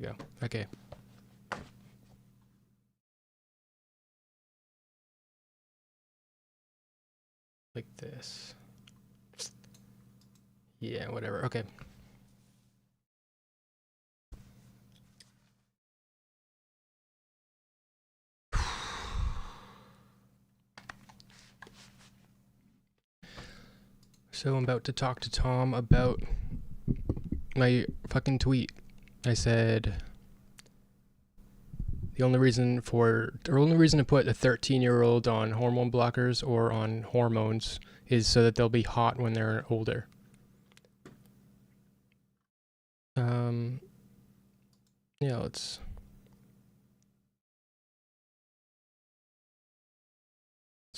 Yeah. Okay. Like this. Yeah, whatever. Okay. So I'm about to talk to Tom about my fucking tweet. I said the only reason to put a 13-year-old on hormone blockers or on hormones is so that they'll be hot when they're older. Yeah, let's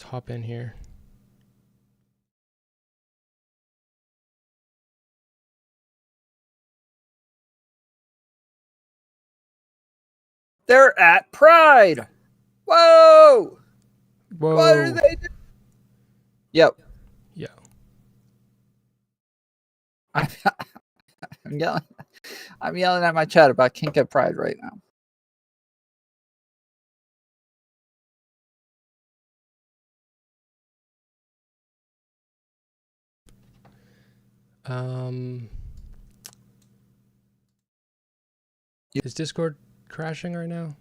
hop in here. They're at Pride. Whoa! Whoa. What are they doing? Yep. Yeah. I'm yelling at my chat about kink at Pride right now. Is Discord crashing right now?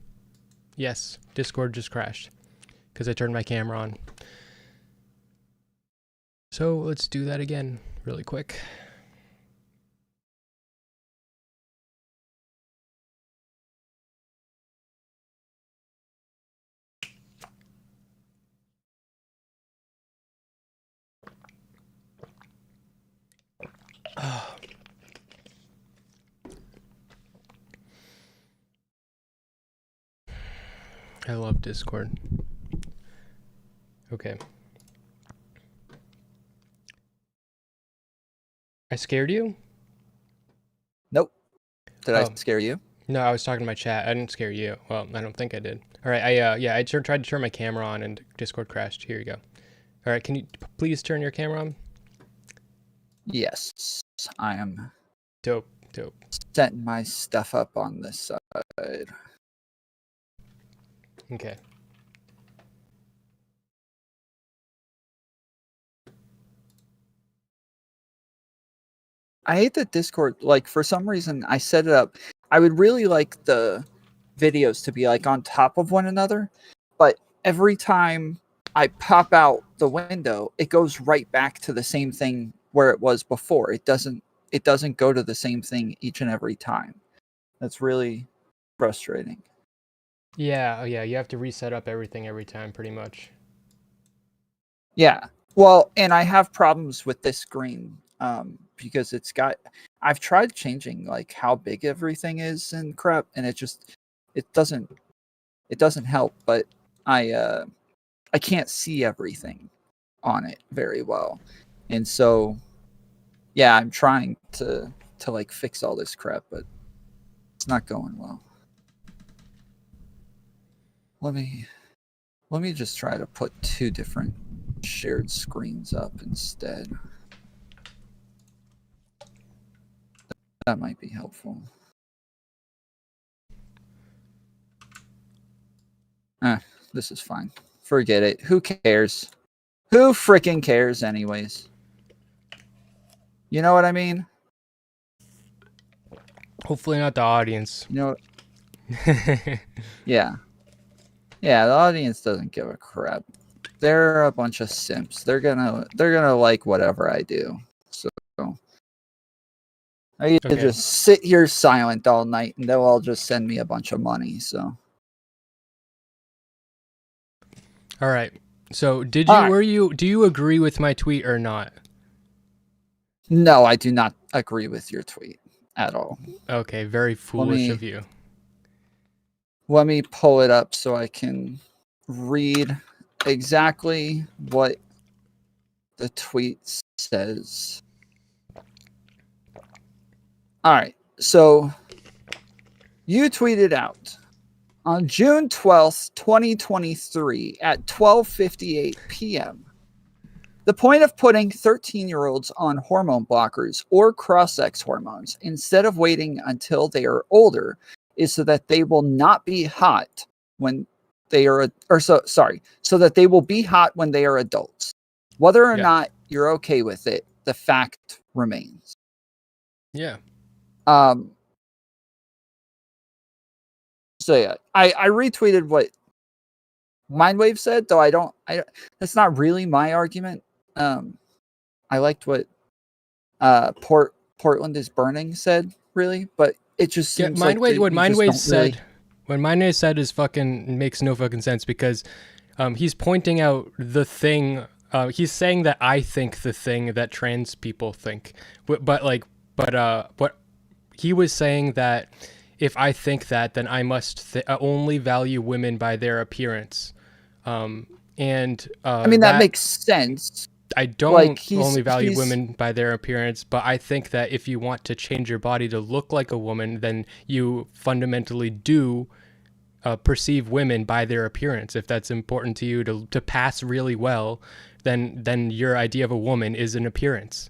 Yes, Discord just crashed because I turned my camera on. So let's do that again really quick. I love Discord. Okay. I scared you? Nope. Did I scare you? No, I was talking to my chat. I didn't scare you. Well, I don't think I did. All right. I tried to turn my camera on and Discord crashed. Here you go. All right. Can you please turn your camera on? Yes, I am. Dope. Setting my stuff up on this side. Okay. I hate that Discord, like, for some reason, I set it up. I would really like the videos to be, like, on top of one another, but every time I pop out the window, it goes right back to the same thing where it was before. It doesn't go to the same thing each and every time. That's really frustrating. Yeah. You have to reset up everything every time, pretty much. Yeah. Well, and I have problems with this screen because I've tried changing like how big everything is and crap, and it doesn't help. But I can't see everything on it very well, and so yeah, I'm trying to like fix all this crap, but it's not going well. Let me just try to put two different shared screens up instead. That might be helpful. This is fine. Forget it. Who cares? Who freaking cares anyways? You know what I mean? Hopefully not the audience. You know what? Yeah. Yeah, the audience doesn't give a crap. They're a bunch of simps. They're gonna like whatever I do. So I can just sit here silent all night and they'll all just send me a bunch of money, so. All right. So do you agree with my tweet or not? No, I do not agree with your tweet at all. Okay, very foolish of you. Let me pull it up so I can read exactly what the tweet says. All right. So you tweeted out on June 12th, 2023 at 12:58 p.m. The point of putting 13-year-olds on hormone blockers or cross-sex hormones instead of waiting until they are older is so that they will not be hot when they are, so that they will be hot when they are adults. Whether or Yeah. not you're okay with it, the fact remains. Yeah. So yeah, I retweeted what Mindwave said, though I don't that's not really my argument. I liked what Portland is burning said, really, but it just Yeah, seems like what we just Mindwave don't said, really. what Mindwave said is fucking makes no fucking sense because he's pointing out the thing. He's saying that I think the thing that trans people think, but he was saying that if I think that, then I must only value women by their appearance, and I mean, that makes sense. I Like don't only value women by their appearance, but I think that if you want to change your body to look like a woman, then you fundamentally do perceive women by their appearance. If that's important to you to pass really well, then your idea of a woman is an appearance.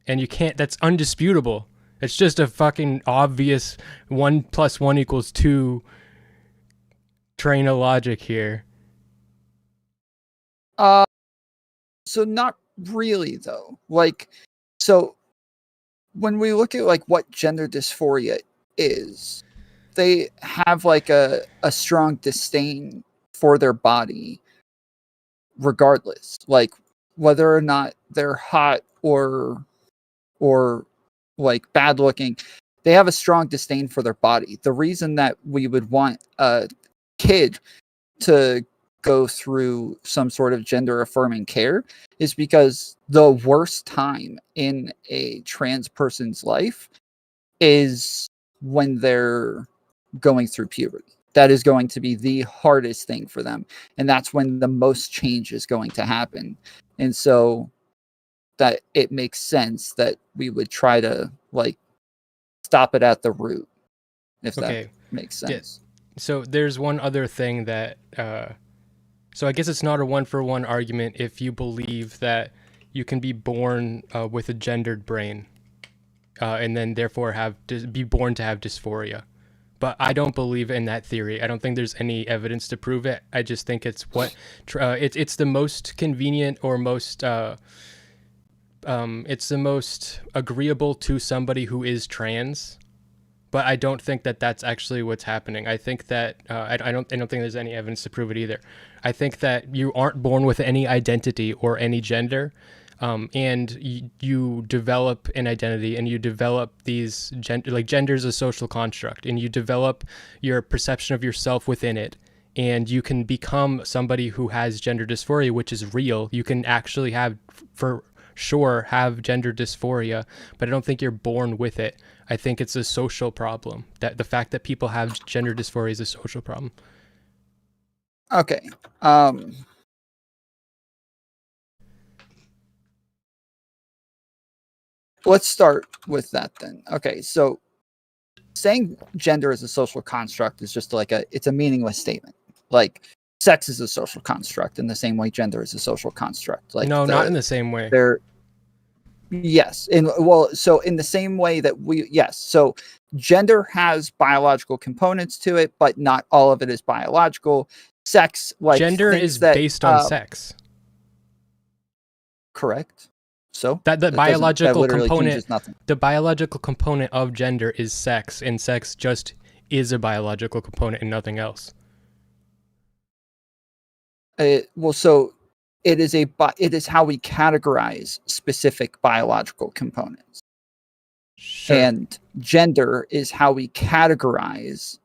And you can't, that's undisputable. It's just a fucking obvious 1 + 1 = 2 train of logic here. So not really though. Like, so when we look at like what gender dysphoria is, they have like a strong disdain for their body regardless, like whether or not they're hot or like bad looking. They have a strong disdain for their body. The reason that we would want a kid to go through some sort of gender affirming care is because the worst time in a trans person's life is when they're going through puberty. That is going to be the hardest thing for them. And that's when the most change is going to happen. And so that it makes sense that we would try to like stop it at the root, if that makes sense. Yeah. So there's one other thing that so I guess it's not a 1-for-1 argument if you believe that you can be born with a gendered brain and then therefore be born to have dysphoria. But I don't believe in that theory. I don't think there's any evidence to prove it. I just think it's it's the most convenient or most it's the most agreeable to somebody who is trans. But I don't think that that's actually what's happening. I think that I don't think there's any evidence to prove it either. I think that you aren't born with any identity or any gender, and you develop an identity and you develop these gender is a social construct, and you develop your perception of yourself within it, and you can become somebody who has gender dysphoria, which is real. You can actually have have gender dysphoria, but I don't think you're born with it. I think it's a social problem. That the fact that people have gender dysphoria is a social problem. Okay. Let's start with that then. Okay, so saying gender is a social construct is just like it's a meaningless statement. Like sex is a social construct in the same way gender is a social construct. Like no, not in the same way. Yes. So in the same way that so gender has biological components to it, but not all of it is biological. Sex, like gender is based on sex. Correct. So that biological component, nothing. The biological component of gender is sex, and sex just is a biological component and nothing else. So it is how we categorize specific biological components. Sure. And gender is how we categorize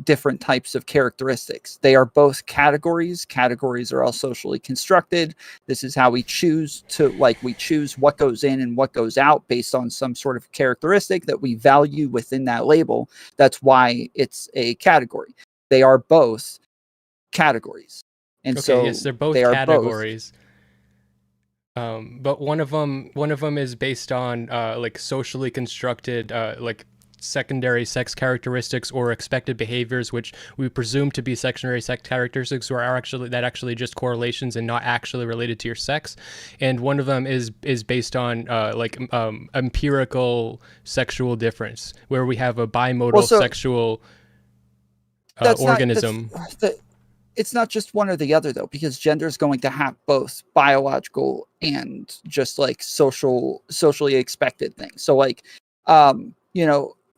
different types of characteristics. They are both categories. Categories are all socially constructed. This is how we choose what goes in and what goes out based on some sort of characteristic that we value within that label. That's why it's a category. They are both categories. And so yes, they're both categories. But one of them is based on like socially constructed secondary sex characteristics or expected behaviors, which we presume to be secondary sex characteristics, or are actually just correlations and not actually related to your sex. And one of them is based on empirical sexual difference, where we have a bimodal sexual organism. It's not just one or the other, though, because gender is going to have both biological and just like socially expected things. So like,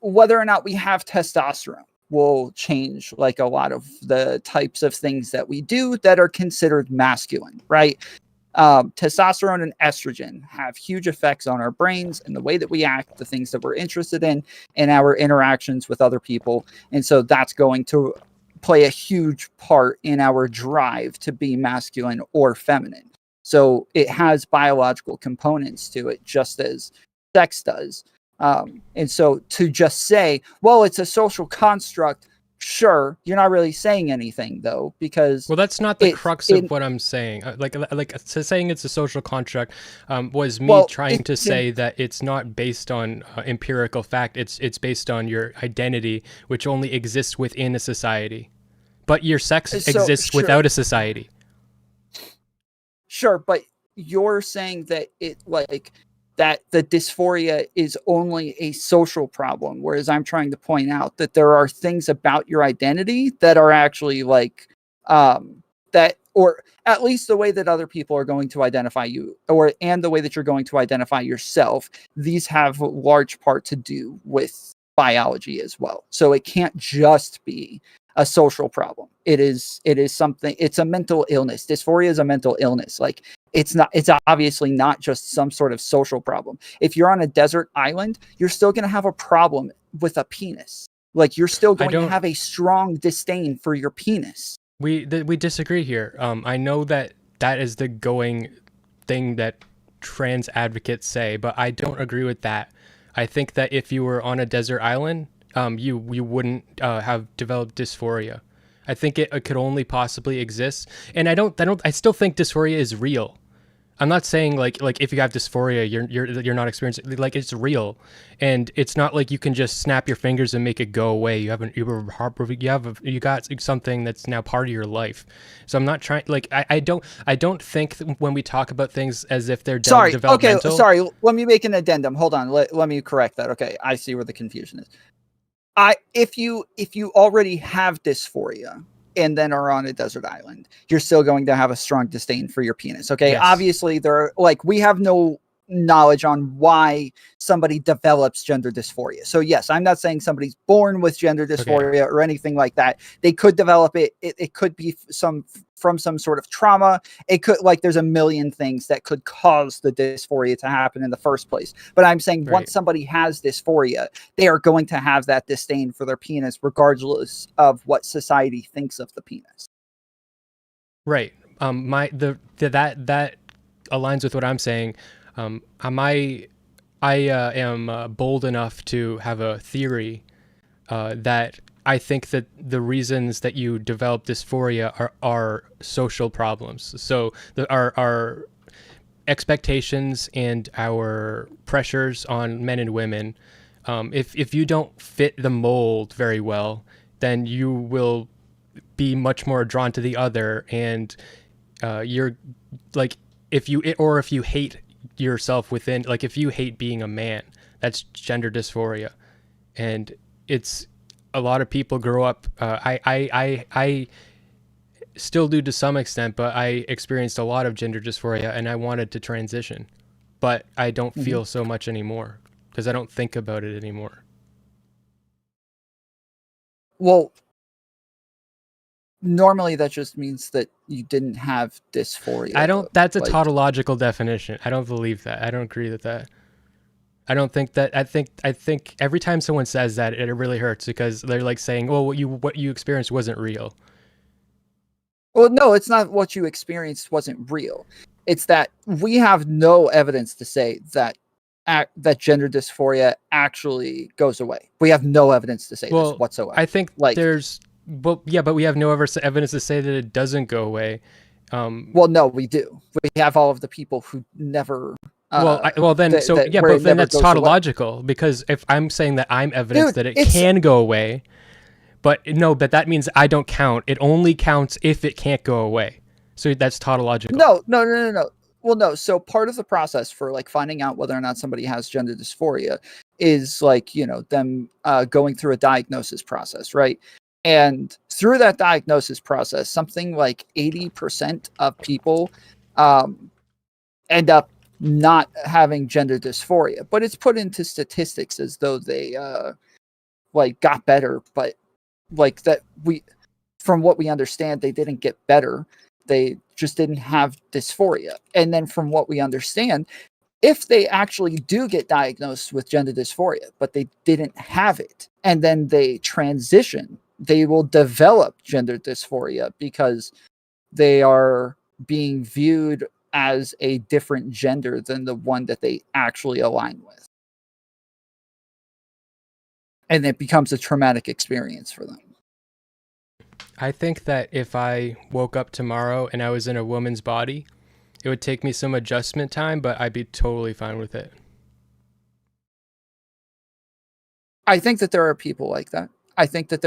whether or not we have testosterone will change like a lot of the types of things that we do that are considered masculine, right? Testosterone and estrogen have huge effects on our brains and the way that we act, the things that we're interested in, and our interactions with other people. And so that's going to play a huge part in our drive to be masculine or feminine. So it has biological components to it, just as sex does. And so to just say, well, it's a social construct, sure, you're not really saying anything, though, because that's not the crux of what I'm saying. Saying it's a social construct was me trying to say that it's not based on empirical fact. It's based on your identity, which only exists within a society. But your sex exists without a society. Sure, but you're saying that that the dysphoria is only a social problem, whereas I'm trying to point out that there are things about your identity that are actually that, or at least the way that other people are going to identify you, and the way that you're going to identify yourself. These have a large part to do with biology as well. So it can't just be a social problem. It is something. It's a mental illness. Dysphoria is a mental illness. Like, it's obviously not just some sort of social problem. If you're on a desert island, you're still going to have a problem with a penis. Like, you're still going to have a strong disdain for your penis. We disagree here. I know that is the going thing that trans advocates say, but I don't agree with that. I think that if you were on a desert island, you wouldn't have developed dysphoria. I think it could only possibly exist, and I still think dysphoria is real. I'm not saying like if you have dysphoria, you're not experiencing, like, it's real, and it's not like you can just snap your fingers and make it go away. You got something that's now part of your life. So I'm not trying, like, I don't think when we talk about things as if they're developmental. Okay, sorry. Let me make an addendum. Hold on. Let me correct that. Okay, I see where the confusion is. If you already have dysphoria and then are on a desert island, you're still going to have a strong disdain for your penis. Okay. Yes. Obviously we have no knowledge on why somebody develops gender dysphoria. So yes, I'm not saying somebody's born with gender dysphoria or anything like that. They could develop it. It could be from some sort of trauma. It could, there's a million things that could cause the dysphoria to happen in the first place. But I'm saying once somebody has dysphoria, they are going to have that disdain for their penis, regardless of what society thinks of the penis. Right. That aligns with what I'm saying. I am bold enough to have a theory that I think that the reasons that you develop dysphoria are social problems. So our expectations and our pressures on men and women, if you don't fit the mold very well, then you will be much more drawn to the other, and you're like, if you hate yourself within, like, if you hate being a man, that's gender dysphoria. And it's, a lot of people grow up, I still do to some extent, but I experienced a lot of gender dysphoria, and I wanted to transition, but I don't feel so much anymore because I don't think about it anymore. Well, normally that just means that you didn't have dysphoria. That's a tautological definition. I don't believe that. I don't agree with that. I don't think that. I think every time someone says that, it really hurts, because they're like saying, "Oh, what you experienced wasn't real." Well, no, it's not what you experienced wasn't real. It's that we have no evidence to say that gender dysphoria actually goes away. We have no evidence to say this whatsoever. I think there's, but we have no evidence to say that it doesn't go away. Well, no, we do. We have all of the people who never But it then never that's goes away. tautological, because if I'm saying that I'm evidence Dude, that it can go away, but that means I don't count. It only counts if it can't go away. So that's tautological. No. Well, no. So part of the process for like finding out whether or not somebody has gender dysphoria is like, them going through a diagnosis process, right? And through that diagnosis process, something like 80% of people end up not having gender dysphoria, but it's put into statistics as though they like got better, but like that from what we understand, they didn't get better. They just didn't have dysphoria. And then from what we understand, if they actually do get diagnosed with gender dysphoria, but they didn't have it, and then they transition, they will develop gender dysphoria because they are being viewed as a different gender than the one that they actually align with. And it becomes a traumatic experience for them. I think that if I woke up tomorrow and I was in a woman's body, it would take me some adjustment time, but I'd be totally fine with it. I think that there are people like that. I think that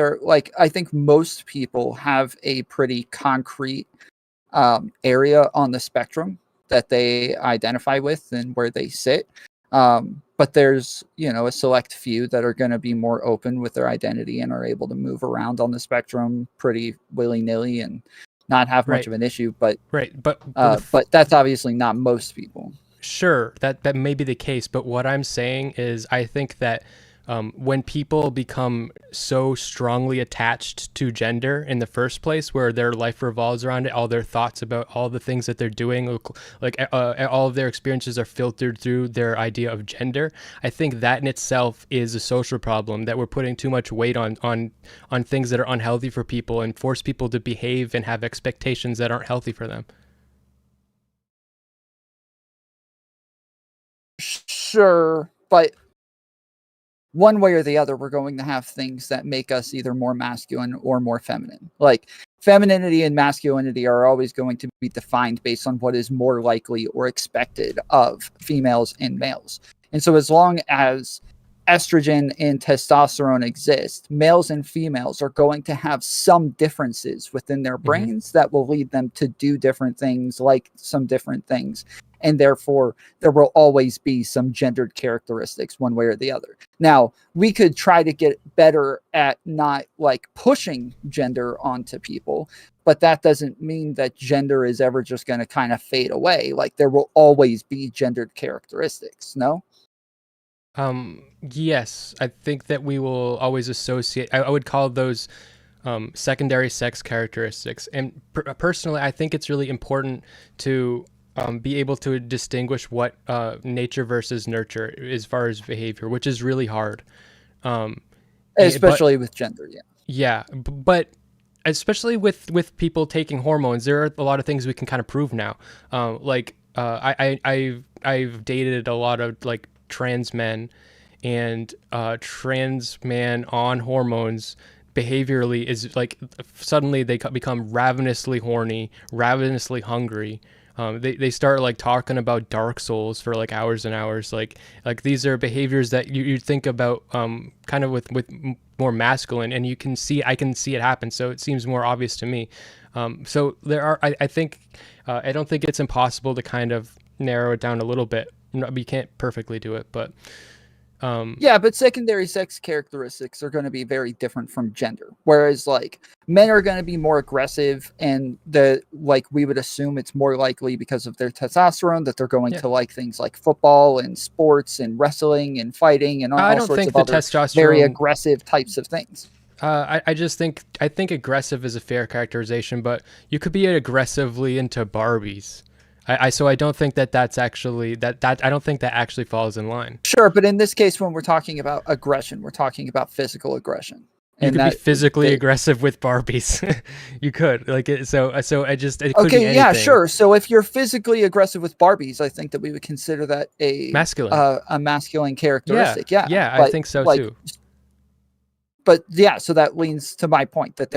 I think most people have a pretty concrete area on the spectrum that they identify with and where they sit. But there's, a select few that are going to be more open with their identity and are able to move around on the spectrum pretty willy-nilly and not have much of an issue. But but that's obviously not most people. Sure, that may be the case, but what I'm saying is I think that when people become so strongly attached to gender in the first place, where their life revolves around it, all their thoughts about all the things that they're doing, like all of their experiences are filtered through their idea of gender. I think that in itself is a social problem, that we're putting too much weight on things that are unhealthy for people and force people to behave and have expectations that aren't healthy for them. Sure, but one way or the other, we're going to have things that make us either more masculine or more feminine. Like femininity and masculinity are always going to be defined based on what is more likely or expected of females and males. And so as long as estrogen and testosterone exist, males and females are going to have some differences within their brains that will lead them to do different things, like some different things. And therefore, there will always be some gendered characteristics one way or the other. Now, we could try to get better at not like pushing gender onto people, but that doesn't mean that gender is ever just going to kind of fade away. Like there will always be gendered characteristics, no? Yes, I think that we will always associate, I would call those secondary sex characteristics. And personally, I think it's really important to be able to distinguish what nature versus nurture as far as behavior, which is really hard. Especially with gender, yeah. Yeah, but especially with people taking hormones, there are a lot of things we can kind of prove now. I've dated a lot of like trans men, and trans man on hormones behaviorally is like suddenly they become ravenously horny, ravenously hungry. They start like talking about Dark Souls for like hours and hours. Like these are behaviors that you think about kind of with more masculine, and I can see it happen. So it seems more obvious to me. So there are, I think, I don't think it's impossible to kind of narrow it down a little bit. We can't perfectly do it, but yeah, but secondary sex characteristics are going to be very different from gender. Whereas like men are going to be more aggressive, and we would assume it's more likely because of their testosterone that they're going to like things like football and sports and wrestling and fighting and all sorts of other very aggressive types of things. I think aggressive is a fair characterization, but you could be aggressively into Barbies. So I don't think that's actually I don't think that actually falls in line. Sure, but in this case, when we're talking about aggression, we're talking about physical aggression. You could be physically aggressive with Barbies. You could so I just it could okay, be anything. Yeah, sure. So if you're physically aggressive with Barbies, I think that we would consider that a masculine, a masculine characteristic. Yeah, I think so too. but yeah, so that leads to my point that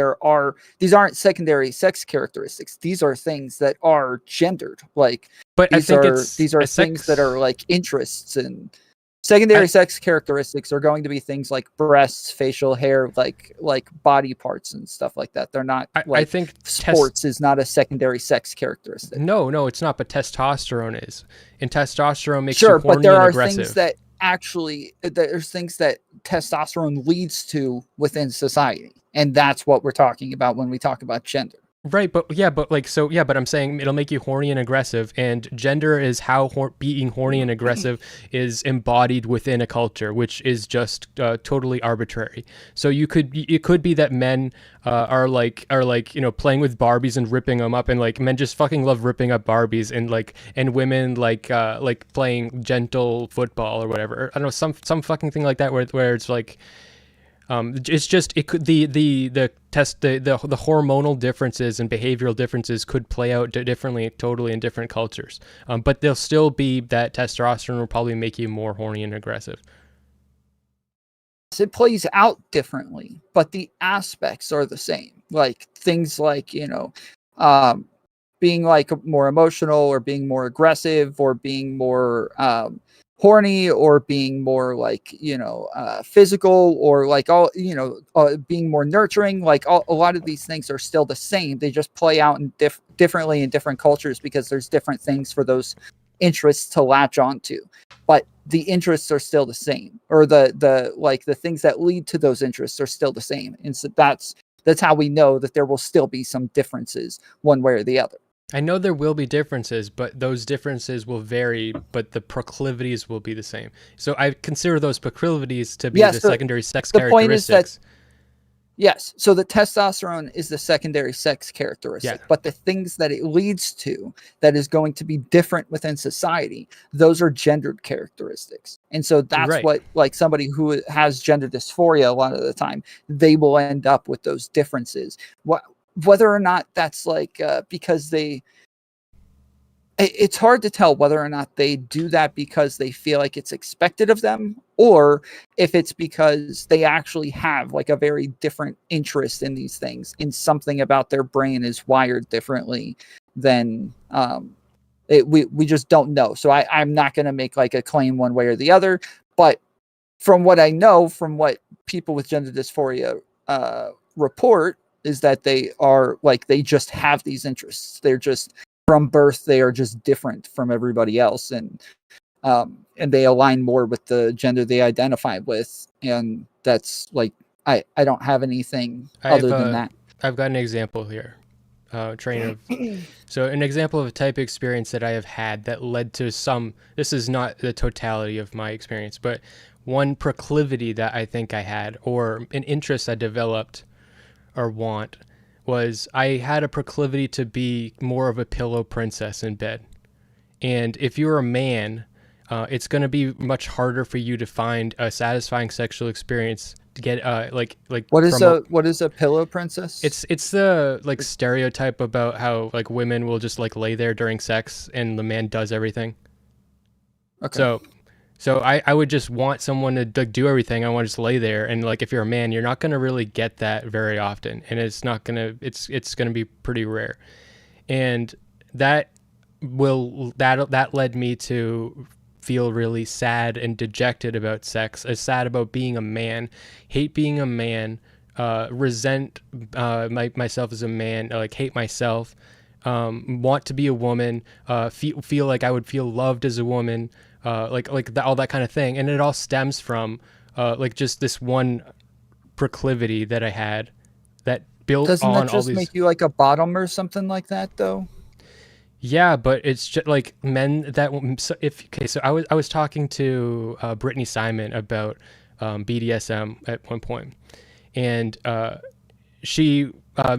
these aren't secondary sex characteristics. These are things that are gendered. Like But I think these are a things that are sex. like interests, and secondary I sex characteristics are going to be things like breasts, facial hair, like body parts and stuff like that. They're not I like think sports is not a secondary sex characteristic. no, it's not. But testosterone is, and testosterone makes you Sure, but horny there and are things aggressive. that actually there's things that testosterone leads to within society, and that's what we're talking about when we talk about gender. Right, but yeah, but like so yeah, but I'm saying it'll make you horny and aggressive, and gender is how being horny and aggressive is embodied within a culture, which is just totally arbitrary. So it could be that men are like playing with Barbies and ripping them up, and like men just fucking love ripping up Barbies, and women like playing gentle football or whatever. I don't know, some fucking thing like that where it's like. It's just it could the hormonal differences and behavioral differences could play out differently totally in different cultures. But there'll still be that testosterone will probably make you more horny and aggressive. It plays out differently, but the aspects are the same. Like things like um, being like more emotional or being more aggressive or being more horny or being more like physical or like all being more nurturing, like a lot of these things are still the same. They just play out in differently in different cultures because there's different things for those interests to latch onto, but the interests are still the same, or the things that lead to those interests are still the same. And so that's how we know that there will still be some differences one way or the other. I know there will be differences, but those differences will vary, but the proclivities will be the same. So I consider those proclivities to be Yes, the secondary sex the point is that characteristics. yes, so the testosterone is the secondary sex Yeah, characteristic, but the things that it leads to that is going to be different within society, those are gendered characteristics. And so that's right. what, like somebody who has gender dysphoria, a lot of the time, they will end up with those differences. Whether or not that's like because it's hard to tell whether or not they do that because they feel like it's expected of them, or if it's because they actually have like a very different interest in these things, and something about their brain is wired differently than we just don't know. So I'm not going to make like a claim one way or the other, but from what I know, from what people with gender dysphoria report, is that they just have these interests. They're just from birth, they are just different from everybody else, and they align more with the gender they identify with, and that's like I don't have anything other than that. I've got an example here. So an example of a type of experience that I have had that led to some. This is not the totality of my experience, but one proclivity that I think I had, or an interest I developed or want, was I had a proclivity to be more of a pillow princess in bed. And if you're a man, it's going to be much harder for you to find a satisfying sexual experience to get like what is a pillow princess? It's the like stereotype about how like women will just like lay there during sex and the man does everything. Okay. So I would just want someone to do everything. I want to just lay there, and like if you're a man, you're not gonna really get that very often, and it's gonna be pretty rare, and that led me to feel really sad and dejected about sex, sad about being a man, hate being a man, resent myself as a man, like hate myself, want to be a woman, feel like I would feel loved as a woman. All that kind of thing, and it all stems from like just this one proclivity that I had that built Doesn't on that all just these. make you like a bottom or something like that, though? Yeah, but it's just like men that so I was talking to Brittany Simon about BDSM at one point, and she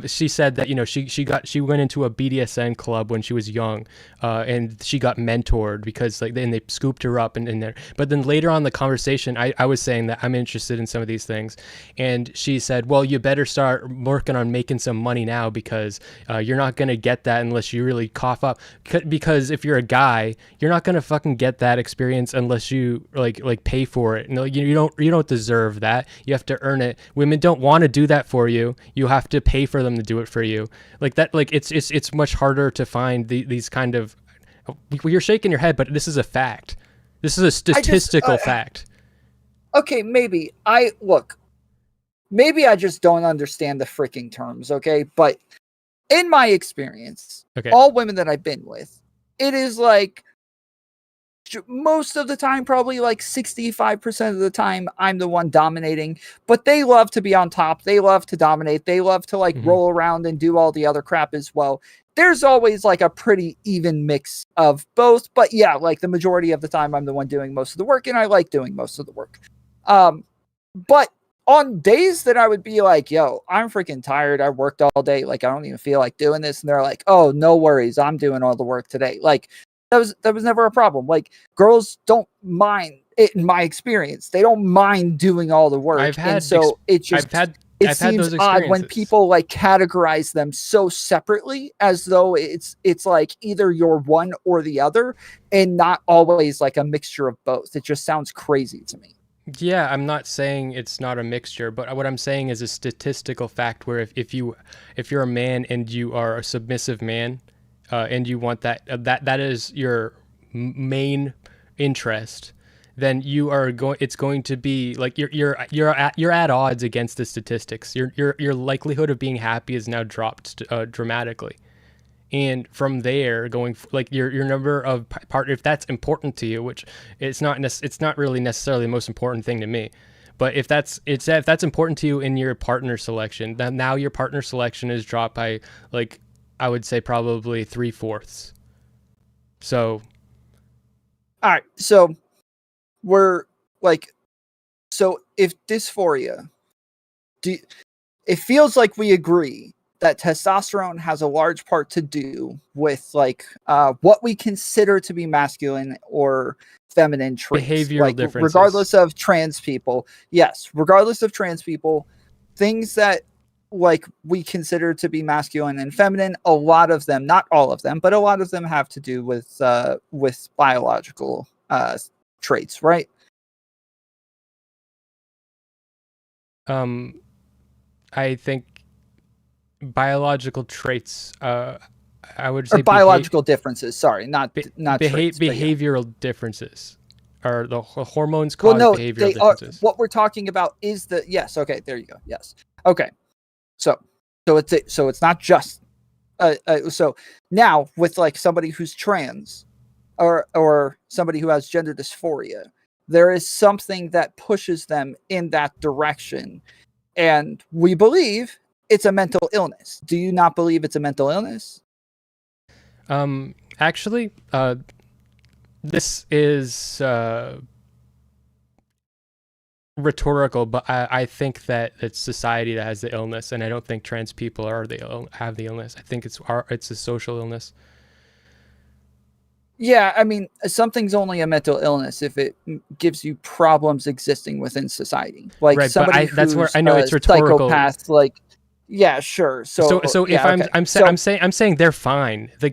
she said that, you know, she went into a BDSM club when she was young, and she got mentored because like then they scooped her up and in there. But then later on in the conversation, I was saying that I'm interested in some of these things, and she said, well, you better start working on making some money now because you're not gonna get that unless you really cough up. Because if you're a guy, you're not gonna fucking get that experience unless you like pay for it. No, you don't deserve that. You have to earn it. Women don't want to do that for you. You have to pay for them to do it for you. Like that, like it's much harder to find these kind of. You're shaking your head, but this is a fact. This is a statistical fact. Okay, maybe I just don't understand the freaking terms. Okay, but in my experience, all women that I've been with, it is like most of the time, probably like 65% of the time, I'm the one dominating, but they love to be on top. They love to dominate. They love to like roll around and do all the other crap as well. There's always like a pretty even mix of both, but yeah, like the majority of the time I'm the one doing most of the work and I like doing most of the work. But on days that I would be like, yo, I'm freaking tired. I worked all day. Like, I don't even feel like doing this. And they're like, oh, no worries. I'm doing all the work today. Like, that was never a problem. Like, girls don't mind it in my experience. They don't mind doing all the work. It seems odd when people like categorize them so separately as though it's like either you're one or the other and not always like a mixture of both. It just sounds crazy to me. Yeah, I'm not saying it's not a mixture, but what I'm saying is a statistical fact where if you're a man and you are a submissive man, and you want that is your main interest, then it's going to be like you're at odds against the statistics. Your likelihood of being happy is now dropped dramatically. And from there, going like your number of partner, if that's important to you, which it's not really necessarily the most important thing to me, but if that's important to you in your partner selection, then now your partner selection is dropped by like I would say probably 3/4. So, all right. So we're like, so if dysphoria, it feels like we agree that testosterone has a large part to do with like what we consider to be masculine or feminine traits. Behavioral like, differences. Regardless of trans people. Yes. Regardless of trans people, things that like we consider to be masculine and feminine, a lot of them, not all of them, but a lot of them have to do with biological traits, right? I think biological traits, I would say biological differences. Sorry, not traits, behavioral differences, or the hormones cause behavioral differences. What we're talking about is yes. Okay, there you go. Yes. Okay. So it's not just so now with like somebody who's trans or somebody who has gender dysphoria, there is something that pushes them in that direction, and we believe it's a mental illness. Do you not believe it's a mental illness? Actually, this is rhetorical, but I think that it's society that has the illness, and I don't think trans people have the illness. I think it's a social illness. Yeah, I mean, something's only a mental illness if it gives you problems existing within society. Like right, somebody that's where I know it's rhetorical. Psychopath, like yeah, sure. So if yeah, I'm saying they're fine. I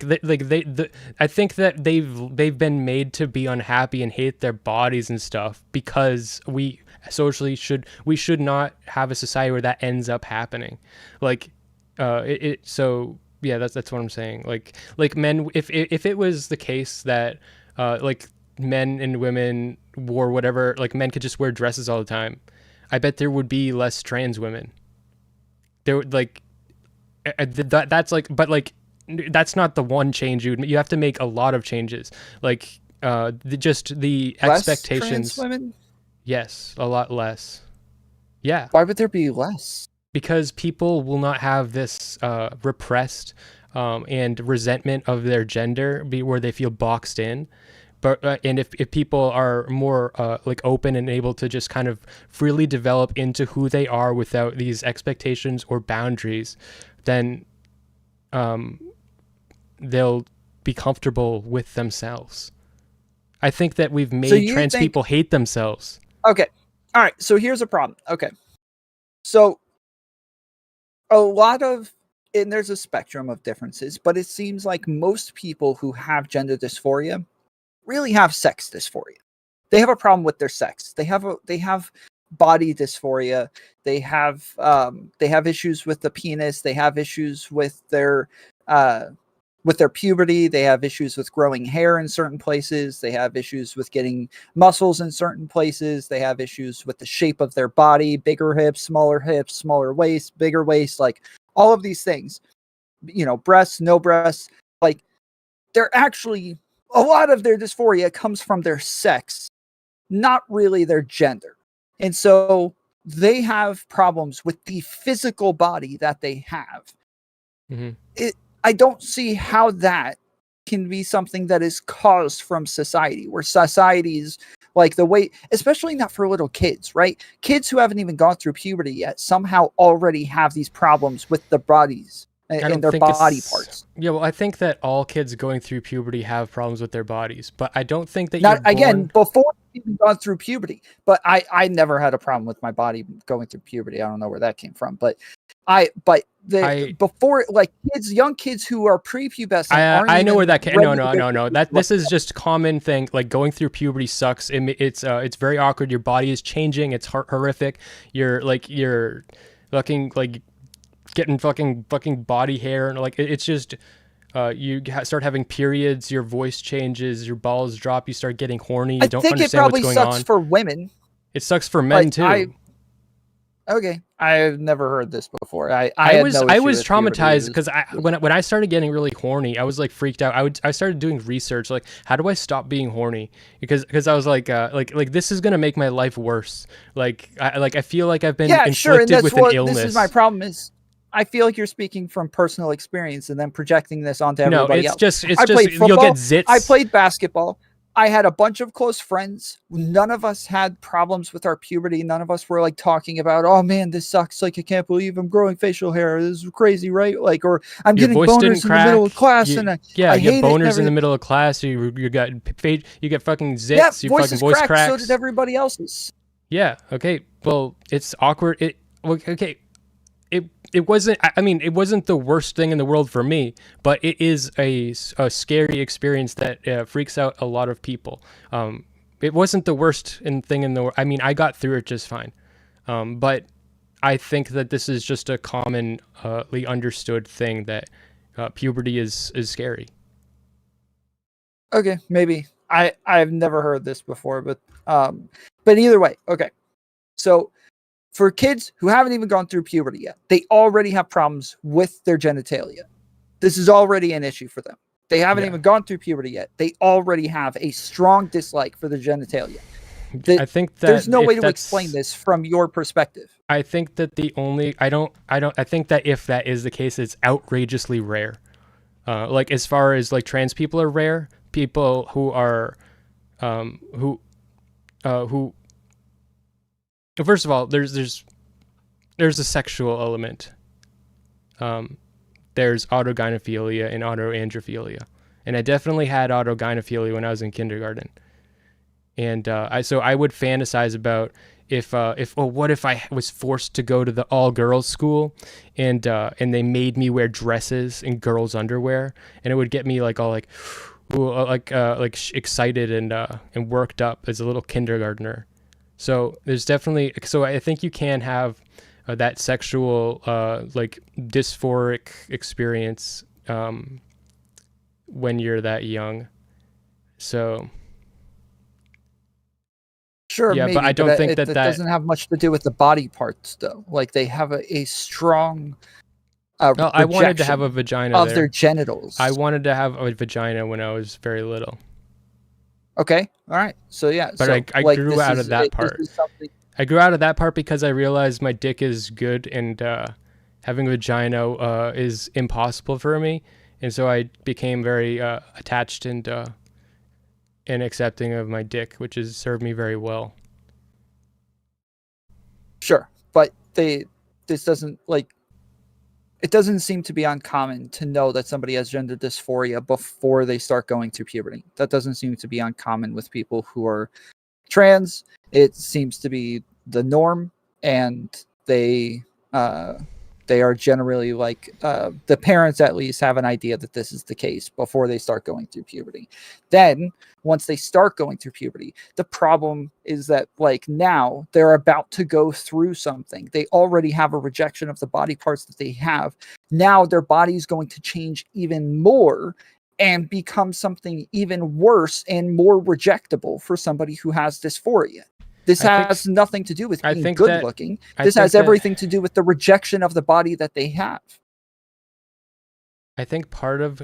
think that they've been made to be unhappy and hate their bodies and stuff because we should not have a society where that ends up happening. Like so yeah, that's what I'm saying. Like men, if it was the case that like men and women wore whatever, like men could just wear dresses all the time, I bet there would be less trans women. There would that's like, but like that's not the one change you have to make a lot of changes. Like the less expectations. Trans women? Yes, a lot less. Yeah. Why would there be less? Because people will not have this repressed and resentment of their gender, where they feel boxed in. But and if people are more like open and able to just kind of freely develop into who they are without these expectations or boundaries, then they'll be comfortable with themselves. I think that we've made trans people hate themselves. Okay. All right. So here's a problem. Okay. So a lot of, and there's a spectrum of differences, but it seems like most people who have gender dysphoria really have sex dysphoria. They have a problem with their sex. They have body dysphoria. They have issues with the penis. They have issues with their puberty. They have issues with growing hair in certain places. They have issues with getting muscles in certain places. They have issues with the shape of their body, bigger hips, smaller waist, bigger waist, like all of these things, breasts, no breasts. Like, they're actually, a lot of their dysphoria comes from their sex, not really their gender. And so they have problems with the physical body that they have. Mm-hmm. I don't see how that can be something that is caused from society, where society's like the way, especially not for little kids, right? Kids who haven't even gone through puberty yet somehow already have these problems with the bodies and their body parts. Yeah, well, I think that all kids going through puberty have problems with their bodies, but I don't think that again, before even gone through puberty. But I never had a problem with my body going through puberty. I don't know where that came from, but before, like, young kids who are prepubescent. I know where that came. No. This is just a common thing. Like, going through puberty sucks. It's very awkward. Your body is changing. It's horrific. You're looking like getting fucking body hair, and like it's just you start having periods. Your voice changes. Your balls drop. You start getting horny. You don't understand what's going on. It probably sucks for women. It sucks for men too. Okay, I've never heard this before. I was traumatized because when I started getting really horny, I was like freaked out. I started doing research, like, how do I stop being horny? Because I was like this is gonna make my life worse. I feel like I've been inflicted with an illness. This is my problem. I feel like you're speaking from personal experience and then projecting this onto everybody else. It's just you'll get zits. I played basketball. I had a bunch of close friends. None of us had problems with our puberty. None of us were like talking about, oh man, this sucks. Like, I can't believe I'm growing facial hair. This is crazy, right? Like, or I'm getting boners in the middle of class, and I hate boners in the middle of class. You get fucking zits. Yeah, you fucking voice cracks. So did everybody else's. Yeah. Okay. Well, it's awkward. It wasn't. I mean, it wasn't the worst thing in the world for me, but it is a scary experience that freaks out a lot of people. It wasn't the worst thing in the world. I mean, I got through it just fine. But I think that this is just a commonly understood thing that puberty is scary. Okay, maybe I've never heard this before, but either way, okay. So, for kids who haven't even gone through puberty yet, they already have problems with their genitalia. This is already an issue for them. They haven't even gone through puberty yet. They already have a strong dislike for the genitalia. I think that there's no way to explain this from your perspective. I think that I think that if that is the case, it's outrageously rare. Like, as far as like trans people are rare, people who are who first of all, there's a sexual element. There's autogynephilia and autoandrophilia, and I definitely had autogynephilia when I was in kindergarten. And I would fantasize about what if I was forced to go to the all girls school, and they made me wear dresses and girls' underwear, and it would get me like all like, excited and worked up as a little kindergartner. So there's definitely, I think you can have that sexual like dysphoric experience when you're that young. So sure, yeah, maybe, but I don't think that doesn't have much to do with the body parts, though. Like, they have a strong I wanted to have a vagina of their genitals. I wanted to have a vagina when I was very little. Okay. All right. So yeah. But so, I grew out of that part. I grew out of that part because I realized my dick is good, and having a vagina is impossible for me, and so I became very attached and accepting of my dick, which has served me very well. Sure, but this doesn't, like, it doesn't seem to be uncommon to know that somebody has gender dysphoria before they start going through puberty. That doesn't seem to be uncommon with people who are trans. It seems to be the norm, and they are generally like the parents at least have an idea that this is the case before they start going through puberty. Then once they start going through puberty, the problem is that like now they're about to go through something. They already have a rejection of the body parts that they have. Now their body is going to change even more and become something even worse and more rejectable for somebody who has dysphoria. This has nothing to do with being good looking. This has everything to do with the rejection of the body that they have. I think part of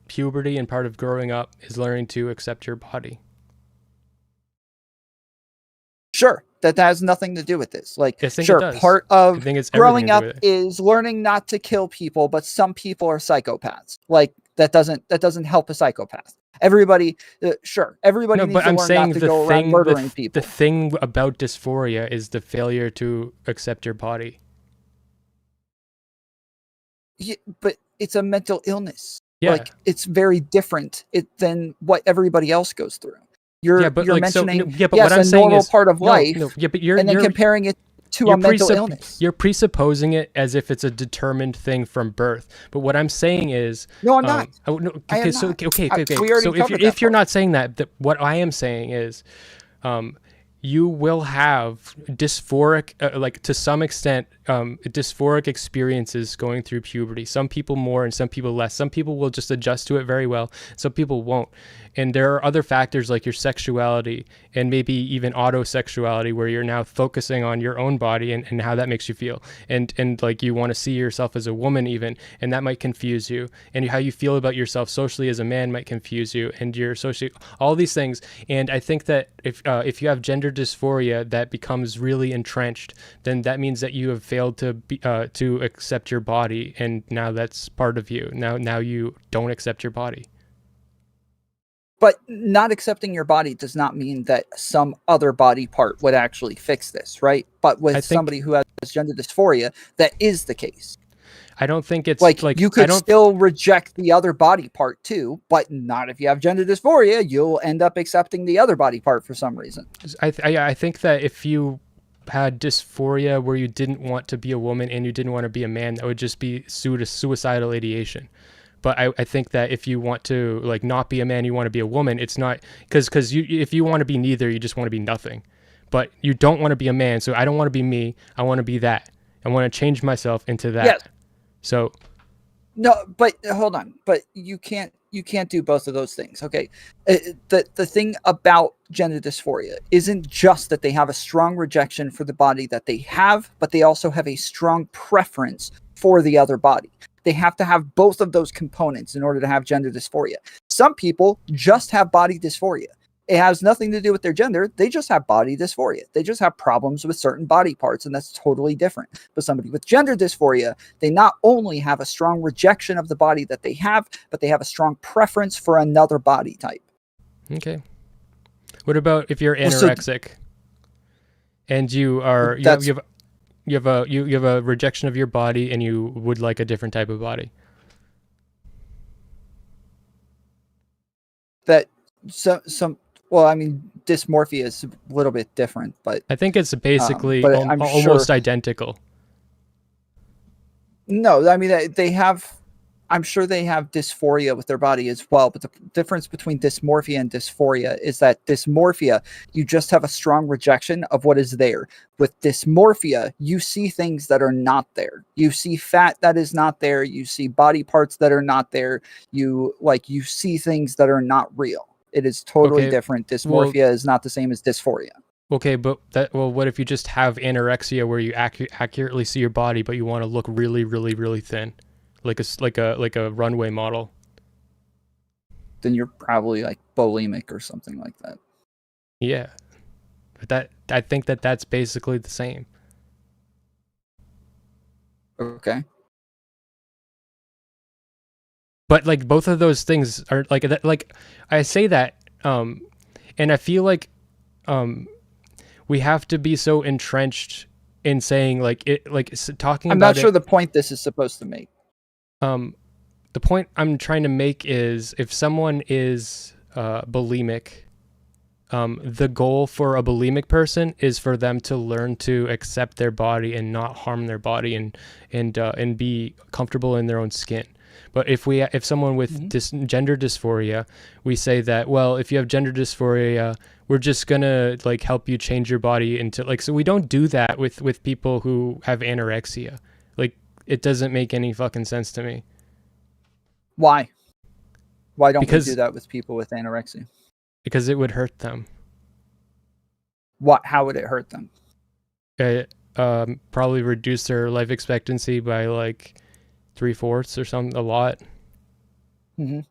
puberty and part of growing up is learning to accept your body. Sure, that has nothing to do with this. Like, sure, part of growing up is learning not to kill people, but some people are psychopaths. Like, that doesn't help a psychopath. Everybody, everybody needs to learn not to go around murdering people. The thing about dysphoria is the failure to accept your body. Yeah, but it's a mental illness. Yeah. Like, it's very different than what everybody else goes through. You're mentioning what I'm a saying normal is, part of life, but and then comparing it to a mental illness. You're presupposing it as if it's a determined thing from birth. But what I'm saying is, no, I'm not. Okay. So if you're not saying that, what I am saying is, you will have dysphoric, like to some extent, dysphoric experiences going through puberty. Some people more and some people less. Some people will just adjust to it very well. Some people won't. And there are other factors like your sexuality and maybe even autosexuality, where you're now focusing on your own body and how that makes you feel. And like you want to see yourself as a woman even, and that might confuse you. And how you feel about yourself socially as a man might confuse you, and your all these things. And I think that if you have gender dysphoria that becomes really entrenched, then that means that you have failed to accept your body, and now that's part of you. Now you don't accept your body. But not accepting your body does not mean that some other body part would actually fix this, right? But with somebody who has gender dysphoria, that is the case. I don't think it's like you could still reject the other body part too, but not if you have gender dysphoria. You'll end up accepting the other body part for some reason. I think that if you had dysphoria where you didn't want to be a woman and you didn't want to be a man, that would just be suicidal ideation. But I think that if you want to like not be a man, you want to be a woman, it's not because if you want to be neither, you just want to be nothing. But you don't want to be a man, so I don't want to be me. I want to be that. I want to change myself into that. Yes. So no, but hold on. But you can't do both of those things. Okay. The thing about gender dysphoria isn't just that they have a strong rejection for the body that they have, but they also have a strong preference for the other body. They have to have both of those components in order to have gender dysphoria. Some people just have body dysphoria. It has nothing to do with their gender. They just have body dysphoria. They just have problems with certain body parts, and that's totally different. But somebody with gender dysphoria, they not only have a strong rejection of the body that they have, but they have a strong preference for another body type. Okay. What about if you're anorexic and you have a rejection of your body and you would like a different type of body? Well, I mean, dysmorphia is a little bit different, but I think it's basically almost identical. No, I mean, I'm sure they have dysphoria with their body as well, but the difference between dysmorphia and dysphoria is that dysmorphia, you just have a strong rejection of what is there. With dysmorphia, you see things that are not there. You see fat that is not there. You see body parts that are not there. You see things that are not real. It is totally different. Dysmorphia is not the same as dysphoria. Okay, but what if you just have anorexia where you accurately see your body, but you want to look really, really, really thin? Like a runway model? Then you're probably like bulimic or something like that. Yeah, but I think that's basically the same. Okay. But like both of those things are like that. Like I say that, and I feel like we have to be so entrenched in saying like it, like talking I'm about not sure it. the point this is supposed to make. The point I'm trying to make is if someone is bulimic, the goal for a bulimic person is for them to learn to accept their body and not harm their body and be comfortable in their own skin. But if someone with gender dysphoria, we say that, well, if you have gender dysphoria, we're just gonna like help you change your body into like, so we don't do that with people who have anorexia. Like, it doesn't make any fucking sense to me. Why? Why don't we Because do that with people with anorexia? Because it would hurt them. What? How would it hurt them? It probably reduce their life expectancy by like 3/4 or something, a lot. Mm-hmm.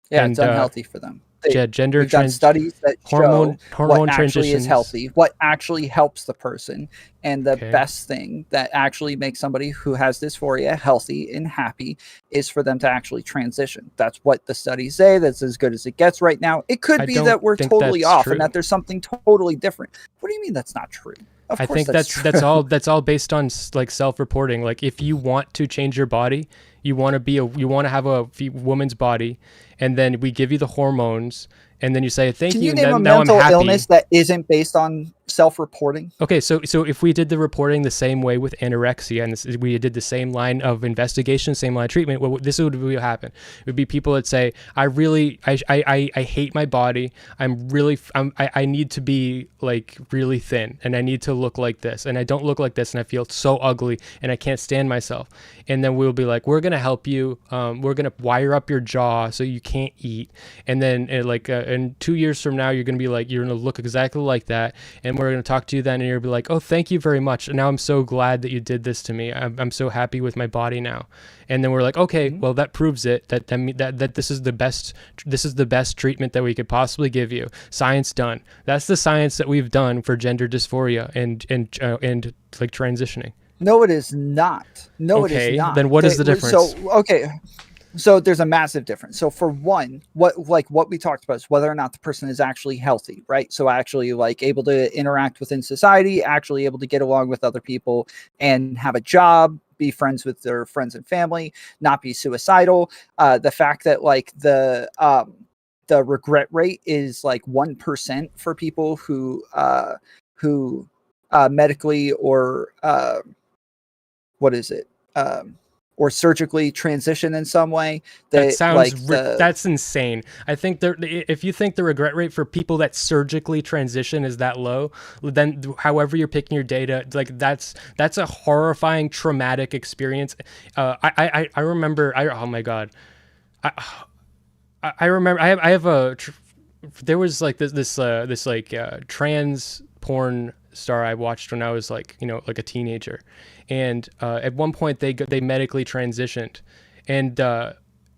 Yeah, And it's unhealthy for them. gender We've done studies that hormone show what actually transitions is healthy, what actually helps the person, and the Okay. best thing that actually makes somebody who has dysphoria healthy and happy is for them to actually transition. That's what the studies say. That's as good as it gets right now. It could I be don't that we're think totally that's off true. and that there's something totally different. What do you mean that's not true? Of I course think that's that's true. that's all based on like self-reporting. Like, if you want to change your body, you want to have a woman's body, and then we give you the hormones, and then you say thank Can you, you and name a then now I'm mental happy. illness that isn't based on self-reporting? Okay, so if we did the reporting the same way with anorexia, and we did the same line of investigation, same line of treatment, this would happen. It would be people that say, I hate my body. I need to be like really thin, and I need to look like this, and I don't look like this, and I feel so ugly, and I can't stand myself. And then we'll be like, we're gonna help you. We're gonna wire up your jaw so you can't eat, and then in 2 years from now, you're gonna be like, you're gonna look exactly like that, and we're going to talk to you then, and you'll be like, oh, thank you very much. And now I'm so glad that you did this to me. I'm so happy with my body now. And then we're like, okay, well, that proves it that this is the best treatment that we could possibly give you. Science done. That's the science that we've done for gender dysphoria and like transitioning. No, it is not. No, it is not. Then what is the difference? So, okay. So there's a massive difference. So for one, what we talked about is whether or not the person is actually healthy, right? So actually like able to interact within society, actually able to get along with other people and have a job, be friends with their friends and family, not be suicidal. The fact that like the regret rate is like 1% for people who medically or what is it? Or surgically transition in some way. That sounds like that's insane. I think if you think the regret rate for people that surgically transition is that low, then however you're picking your data, like that's a horrifying traumatic experience. I remember. Oh my god. I remember. I have a. There was like this trans porn star I watched when I was like like a teenager, and at one point they medically transitioned, and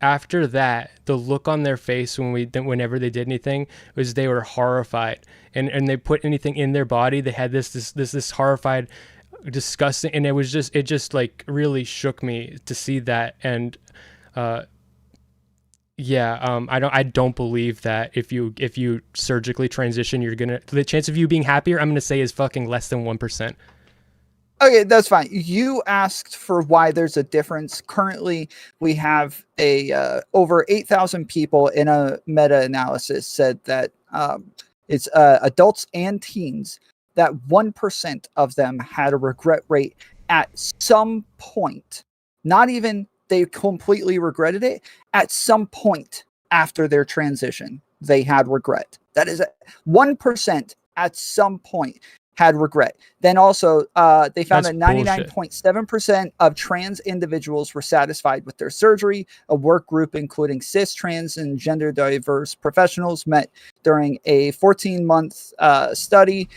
after that the look on their face whenever they did anything was they were horrified, and they put anything in their body, they had this horrified, disgusting, and it just like really shook me to see that. And I don't believe that if you surgically transition, the chance of you being happier, I'm gonna say, is fucking less than 1%. Okay, that's fine. You asked for why there's a difference. Currently, we have over 8,000 people in a meta-analysis said that it's adults and teens, that 1% of them had a regret rate at some point. Not even they completely regretted it. At some point after their transition, they had regret. That is 1% at some point had regret. Then also, they found that 99.7% of trans individuals were satisfied with their surgery. A work group including cis, trans, and gender diverse professionals met during a 14-month study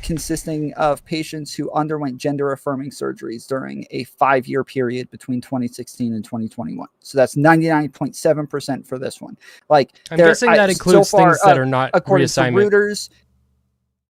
consisting of patients who underwent gender-affirming surgeries during a 5-year period between 2016 and 2021. So that's 99.7% for this one. Like, I'm guessing that includes things that are not according reassignment. to Reuters.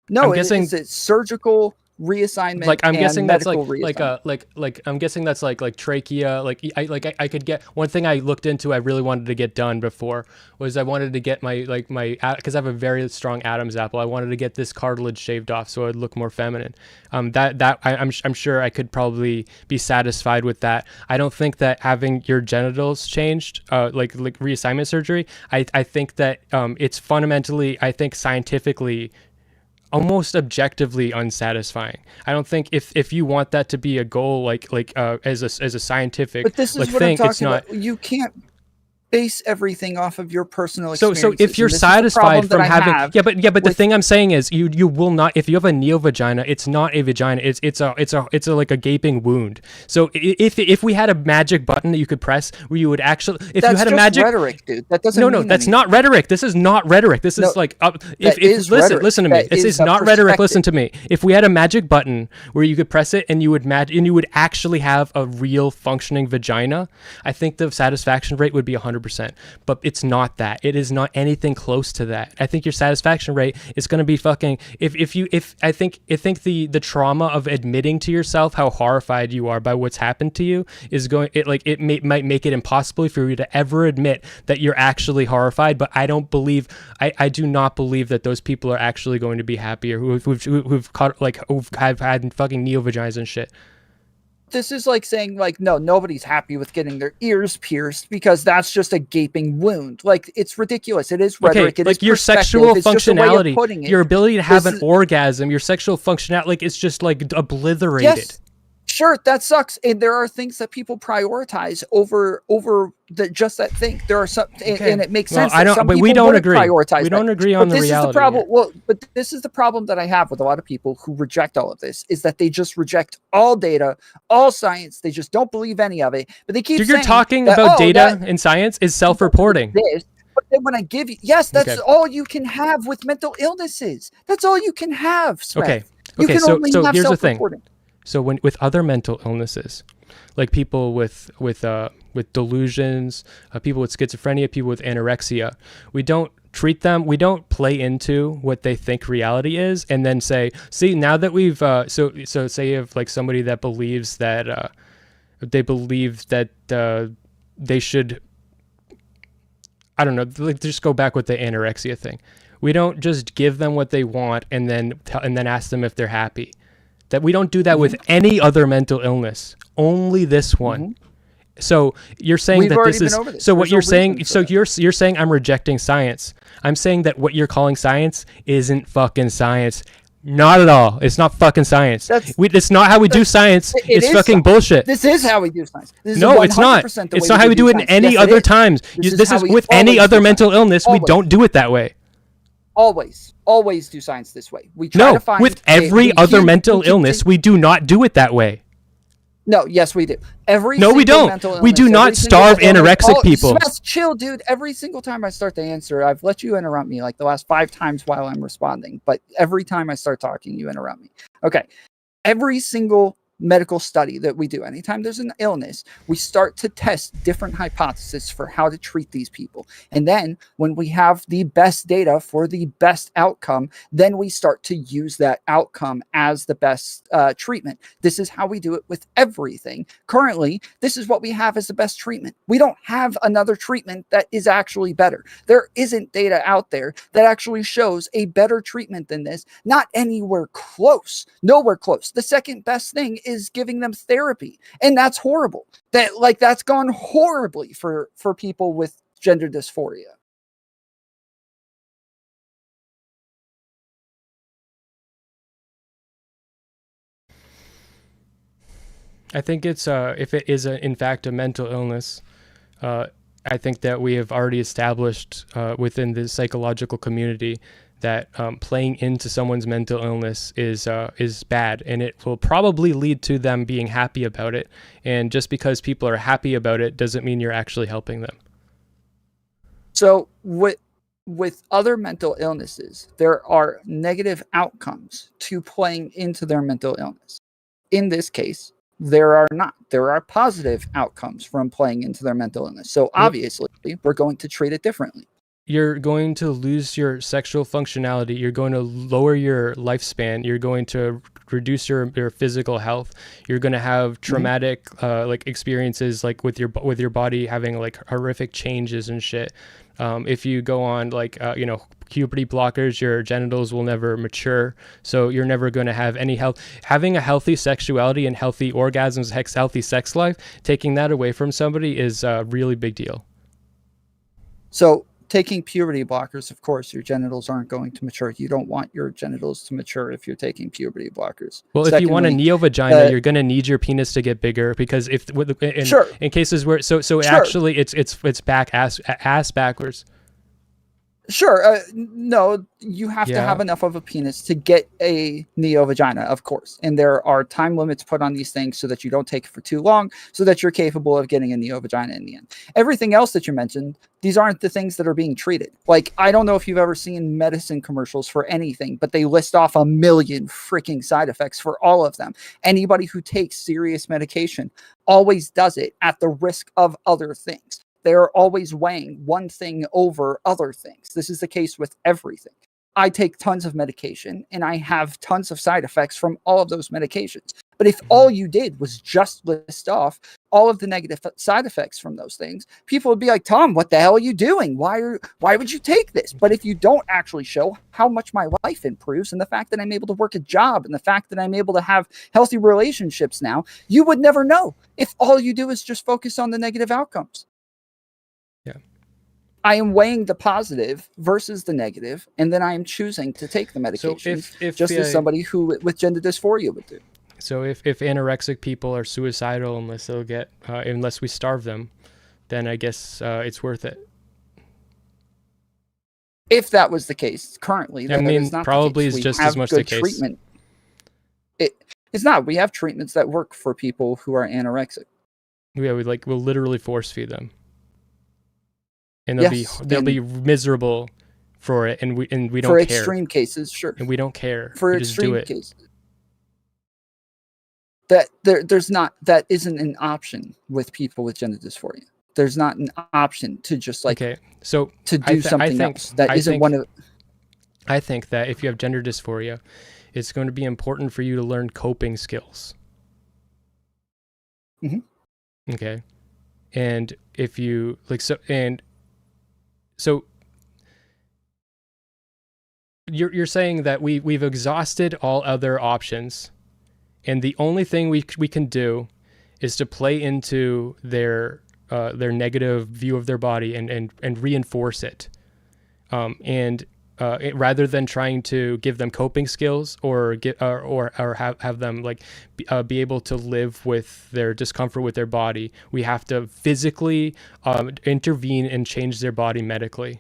No, it's surgical reassignment, Like I'm and guessing that's medical reassignment. like I'm guessing that's like trachea. I could get one thing I looked into. I really wanted to get done before was I wanted to get my because I have a very strong Adam's apple. I wanted to get this cartilage shaved off so I'd look more feminine. I'm sure I could probably be satisfied with that. I don't think that having your genitals changed, like reassignment surgery. I think that it's fundamentally, I think scientifically, almost objectively unsatisfying. I don't think if you want that to be a goal, as a scientific But this is what thing, I'm it's talking not. about. You can't base everything off of your personal So experiences. if you're And this is the satisfied problem from that I having have but the with- thing I'm saying is you will not, if you have a neo-vagina, it's not a vagina, it's a like a gaping wound. So if we had a magic button that you could press where you would actually, if that's you had a just magic rhetoric, dude. That doesn't no, mean that's anything. not rhetoric. This is not rhetoric. This No, is like that is rhetoric. listen to me. That This is is a not rhetoric. Listen perspective. to me. If we had a magic button where you could press it and you would actually have a real functioning vagina, I think the satisfaction rate would be 100%. But it's not that. It is not anything close to that. I think your satisfaction rate is going to be fucking I think the trauma of admitting to yourself how horrified you are by what's happened to you is might make it impossible for you to ever admit that you're actually horrified. But I do not believe that those people are actually going to be happier who've had fucking neo vaginas and shit. This is like saying, like, no, nobody's happy with getting their ears pierced because that's just a gaping wound. Like, it's ridiculous. It is rhetoric. It like is your sexual it's just a way of functionality, putting it. your ability to have This an is- orgasm, your sexual functionality, like it's just like obliterated. Yes, sure, that sucks. And there are things that people prioritize over just that thing. There are some, and it makes sense. I don't, some but we people don't wouldn't agree. prioritize We don't that. agree But on the this is reality. the problem. Well, but this is the problem that I have with a lot of people who reject all of this, is that they just reject all data, all science. They just don't believe any of it. But they keep You're saying talking that, about oh, data and science is self-reporting. this. But then when I give you, yes, that's Okay. all you can have with mental illnesses. That's all you can have, Smeth. Okay. You Okay. can only So have here's the thing. self-reporting. So with other mental illnesses, like people with delusions, people with schizophrenia, people with anorexia, we don't treat them. We don't play into what they think reality is, and then say, see, now that we've so say you have like somebody that believes that they should, I don't know, like just go back with the anorexia thing. We don't just give them what they want and then ask them if they're happy. That we don't do that with any other mental illness, only this one. So you're saying We've that already this been is over this. so what There's you're no saying. reason So for you're saying I'm rejecting science. I'm saying that what you're calling science isn't fucking science. Not at all. It's not fucking science. It's not how we do science. It's fucking bullshit. This is how we do science. This is No, it's not. 100% the It's way not how we do it in science. any Yes, it other is. times. This is This how is we with any always other do mental science. illness. We Always. don't do it that way. Always do science this way. We try No, to find with every other mental illness, we do not do it that way. No, yes, we do. No, we don't. Mental We do illness, not every single starve illness- anorexic people. Smith, chill, dude. Every single time I start to answer, I've let you interrupt me like the last 5 times while I'm responding. But every time I start talking, you interrupt me. Okay. Every single medical study that we do, anytime there's an illness, we start to test different hypotheses for how to treat these people. And then when we have the best data for the best outcome, then we start to use that outcome as the best treatment. This is how we do it with everything. Currently, this is what we have as the best treatment. We don't have another treatment that is actually better. There isn't data out there that actually shows a better treatment than this. Not anywhere close. Nowhere close. The second best thing is giving them therapy, and that's horrible. That's gone horribly for people with gender dysphoria. I think it's if it is in fact a mental illness, I think that we have already established within the psychological community that playing into someone's mental illness is bad, and it will probably lead to them being happy about it. And just because people are happy about it doesn't mean you're actually helping them. So with other mental illnesses, there are negative outcomes to playing into their mental illness. In this case, there are not. There are positive outcomes from playing into their mental illness. So obviously, we're going to treat it differently. you're going to lose your sexual functionality. You're going to lower your lifespan. You're going to reduce your physical health. You're going to have traumatic like experiences like with your body having like horrific changes and shit. If you go on like puberty blockers, your genitals will never mature, so you're never going to have any health. Having a healthy sexuality and healthy orgasms, healthy sex life, taking that away from somebody is a really big deal. So taking puberty blockers, of course, your genitals aren't going to mature. You don't want your genitals to mature if you're taking puberty blockers. Well, if you want a neo-vagina, you're going to need your penis to get bigger, because if in cases where actually it's back ass backwards. Sure. No, you have to have enough of a penis to get a neo-vagina, of course. And there are time limits put on these things so that you don't take it for too long, so that you're capable of getting a neo-vagina in the end. Everything else that you mentioned, these aren't the things that are being treated. Like, I don't know if you've ever seen medicine commercials for anything, but they list off a million freaking side effects for all of them. Anybody who takes serious medication always does it at the risk of other things. They're always weighing one thing over other things. This is the case with everything. I take tons of medication and I have tons of side effects from all of those medications. But if all you did was just list off all of the negative side effects from those things, people would be like, Tom, what the hell are you doing? Why would you take this? But if you don't actually show how much my life improves and the fact that I'm able to work a job and the fact that I'm able to have healthy relationships now, you would never know if all you do is just focus on the negative outcomes. Yeah. I am weighing the positive versus the negative, and then I am choosing to take the medication, as somebody who with gender dysphoria would do. So if anorexic people are suicidal unless we starve them, then I guess it's worth it. If that was the case currently, I mean, probably is just as much the case. Treatment. It's not. We have treatments that work for people who are anorexic. Yeah, we'll literally force feed them. And they'll be miserable for it, and we don't care. For extreme cases, sure. And we don't care. For extreme cases, that isn't an option with people with gender dysphoria. There's not an option to just to do something else. That isn't one of. I think that if you have gender dysphoria, it's going to be important for you to learn coping skills. Mm-hmm. Okay, and if you So you're saying that we've exhausted all other options, and the only thing we can do is to play into their negative view of their body and reinforce it, rather than trying to give them coping skills or have them be able to live with their discomfort with their body. We have to physically intervene and change their body medically.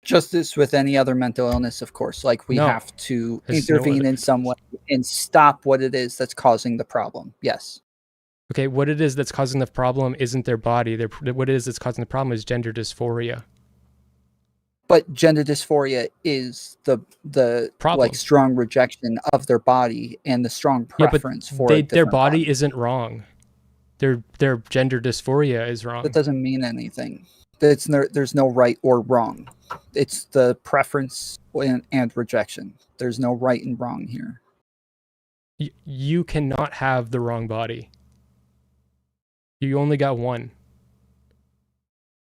Just as with any other mental illness, of course, we have to intervene in some way and stop what it is that's causing the problem. Yes. Okay, what it is that's causing the problem isn't their body. What it is that's causing the problem is gender dysphoria. But gender dysphoria is the problem. Strong rejection of their body and the strong preference for their body isn't wrong. Their gender dysphoria is wrong. That doesn't mean anything. There's no right or wrong. It's the preference and rejection. There's no right and wrong here. You cannot have the wrong body. You only got one.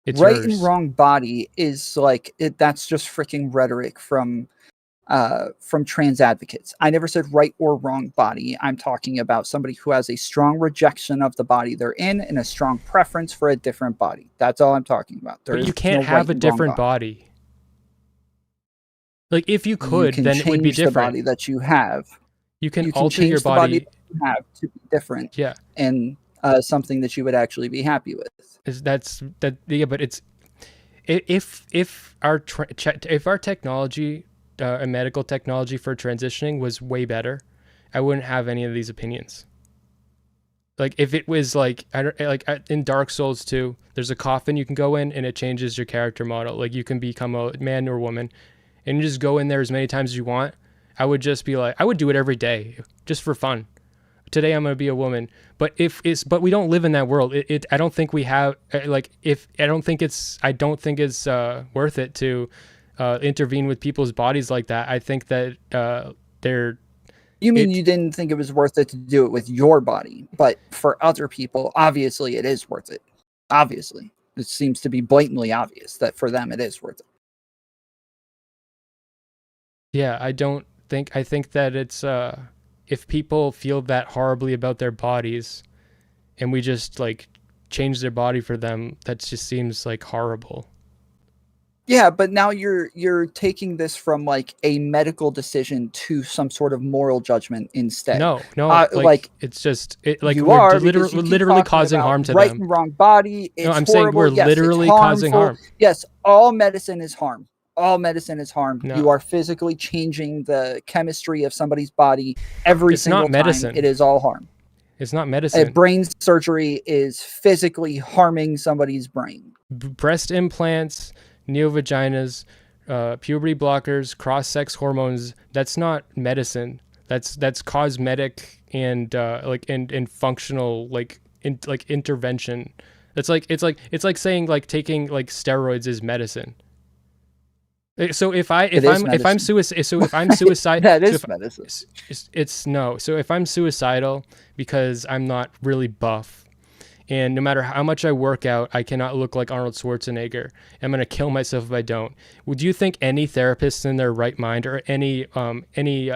It's right yours. And wrong body is that's just freaking rhetoric from trans advocates. I never said right or wrong body. I'm talking about somebody who has a strong rejection of the body they're in and a strong preference for a different body. That's all I'm talking about. But you can't have a different body. If you could, then it would be different. The body that you have. You can alter your body. The body that you have to be different. Yeah. And something that you would actually be happy with. Yeah, but it's if our technology and medical technology for transitioning was way better, I wouldn't have any of these opinions. If it was in Dark Souls 2, there's a coffin you can go in and it changes your character model. You can become a man or woman, and you just go in there as many times as you want. I would just be I would do it every day just for fun. today I'm going to be a woman. But but we don't live in that world. I don't think we have I don't think it's worth it to intervene with people's bodies like that. I think that You mean you didn't think it was worth it to do it with your body, but for other people, obviously it is worth it. Obviously. It seems to be blatantly obvious that for them it is worth it. Yeah, I think that it's if people feel that horribly about their bodies and we just like change their body for them, that just seems like horrible. Yeah, but now you're taking this from like a medical decision to some sort of moral judgment instead. No, it's just we're literally causing harm to right them. and wrong body. It's I'm horrible. saying we're literally causing harm. Yes, all medicine is harm. All medicine is harm. No. You are physically changing the chemistry of somebody's body every single time. It is all harm. It's not medicine. Brain surgery is physically harming somebody's brain. Breast implants, neovaginas, puberty blockers, cross-sex hormones, that's not medicine. That's cosmetic and and functional intervention. It's like saying like taking like steroids is medicine. So if I'm suicidal, that is medicine. It's no. So if I'm suicidal because I'm not really buff, and no matter how much I work out, I cannot look like Arnold Schwarzenegger. I'm gonna kill myself if I don't. Would you think any therapist in their right mind, or any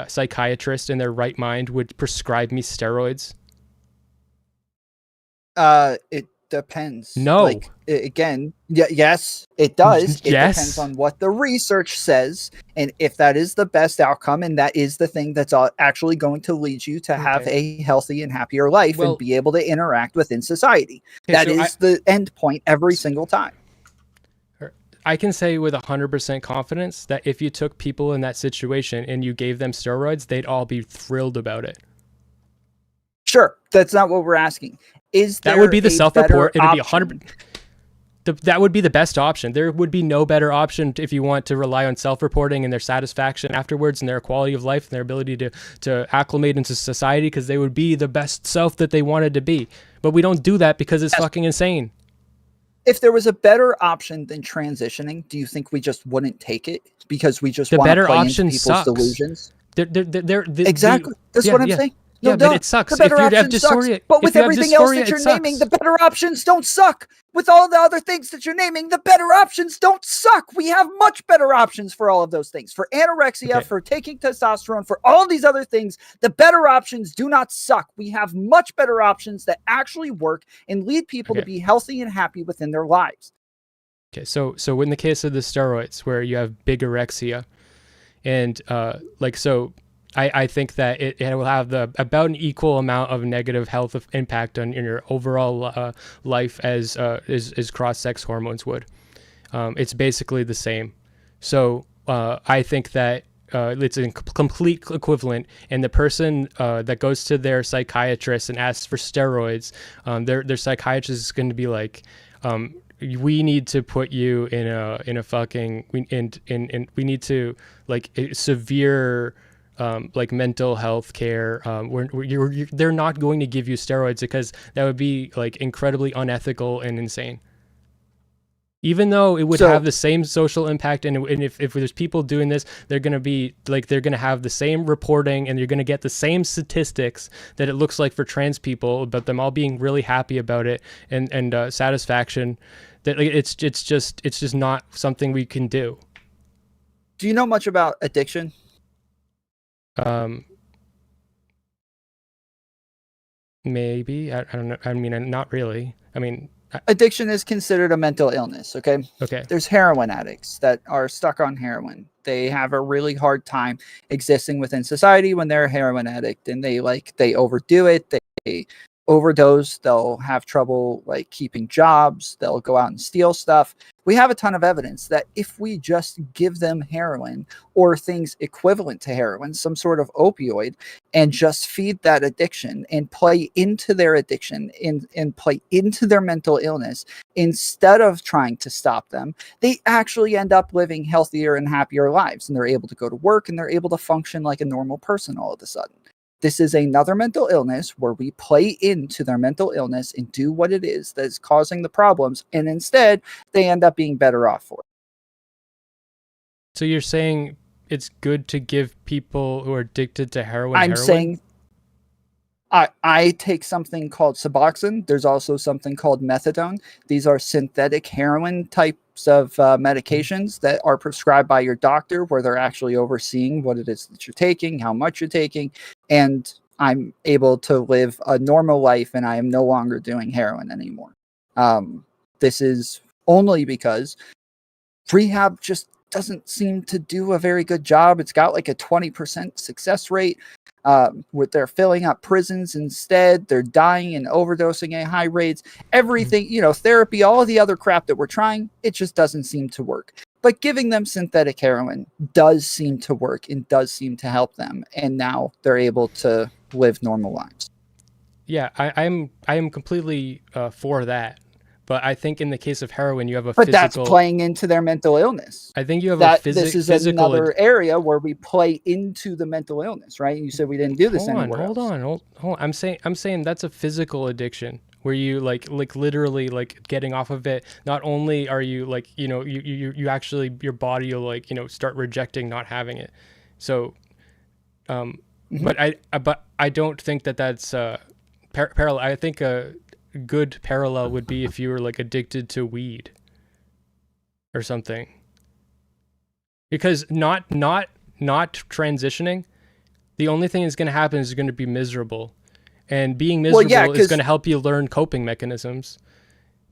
psychiatrist in their right mind, would prescribe me steroids? It depends. No. Yes, it does. It Yes. depends on what the research says, and if that is the best outcome, and that is the thing that's actually going to lead you to have a healthy and happier life and be able to interact within society. That is the end point every single time. I can say with 100% confidence that if you took people in that situation and you gave them steroids, they'd all be thrilled about it. Sure, that's not what we're asking. That would be the self-report. It would be 100. That would be the best option. There would be no better option if you want to rely on self-reporting and their satisfaction afterwards and their quality of life and their ability to acclimate into society, because they would be the best self that they wanted to be. But we don't do that because it's fucking insane. If there was a better option than transitioning, do you think we just wouldn't take it because we just want to play into people's delusions? Exactly. That's what I'm saying. No, but it sucks. The better option sucks. But with everything else that you're naming, the better options don't suck. With all the other things that you're naming, the better options don't suck. We have much better options for all of those things. For anorexia, for taking testosterone, for all these other things, the better options do not suck. We have much better options that actually work and lead people to be healthy and happy within their lives. Okay, so in the case of the steroids, where you have bigorexia, and I think that it will have about an equal amount of negative health impact on your overall life as cross-sex hormones would. It's basically the same. So I think that it's a complete equivalent, and the person that goes to their psychiatrist and asks for steroids, their psychiatrist is going to be like, we need to put you in a fucking we need to like severe mental health care. They're not going to give you steroids because that would be like incredibly unethical and insane. Even though it would have the same social impact, and if there's people doing this, they're going to have the same reporting, and you're going to get the same statistics that it looks like for trans people about them all being really happy about it and satisfaction. That it's just not something we can do. Do you know much about addiction? Maybe. I don't know. I mean, not really. I mean, addiction is considered a mental illness. Okay. There's heroin addicts that are stuck on heroin. They have a really hard time existing within society when they're a heroin addict, and they overdo it. They overdose. They'll have trouble like keeping jobs. They'll go out and steal stuff. We have a ton of evidence that if we just give them heroin or things equivalent to heroin, some sort of opioid, and just feed that addiction and play into their addiction and play into their mental illness, instead of trying to stop them, they actually end up living healthier and happier lives. And they're able to go to work, and they're able to function like a normal person all of a sudden. This is another mental illness where we play into their mental illness and do what it is that is causing the problems, and instead they end up being better off for it. So you're saying it's good to give people who are addicted to heroin I'm saying I take something called Suboxone. There's also something called methadone. These are synthetic heroin types of medications that are prescribed by your doctor, where they're actually overseeing what it is that you're taking, how much you're taking, and I'm able to live a normal life, and I am no longer doing heroin anymore. This is only because rehab just doesn't seem to do a very good job. It's got like a 20% success rate. With they're filling up prisons instead. They're dying and overdosing at high rates. Everything, therapy, all of the other crap that we're trying, it just doesn't seem to work. But giving them synthetic heroin does seem to work and does seem to help them. And now they're able to live normal lives. Yeah, I am completely for that. But I think in the case of heroin, you have a but physical... that's playing into their mental illness. I think you have this is another area where we play into the mental illness, right? You said we didn't do this anywhere else. Hold on. I'm saying that's a physical addiction where you like literally like getting off of it. Not only are you like, you actually, your body will like, start rejecting not having it. So, but I don't think that that's parallel. I think good parallel would be if you were like addicted to weed or something, because not transitioning, the only thing that's going to happen is you're going to be miserable, and being miserable is going to help you learn coping mechanisms.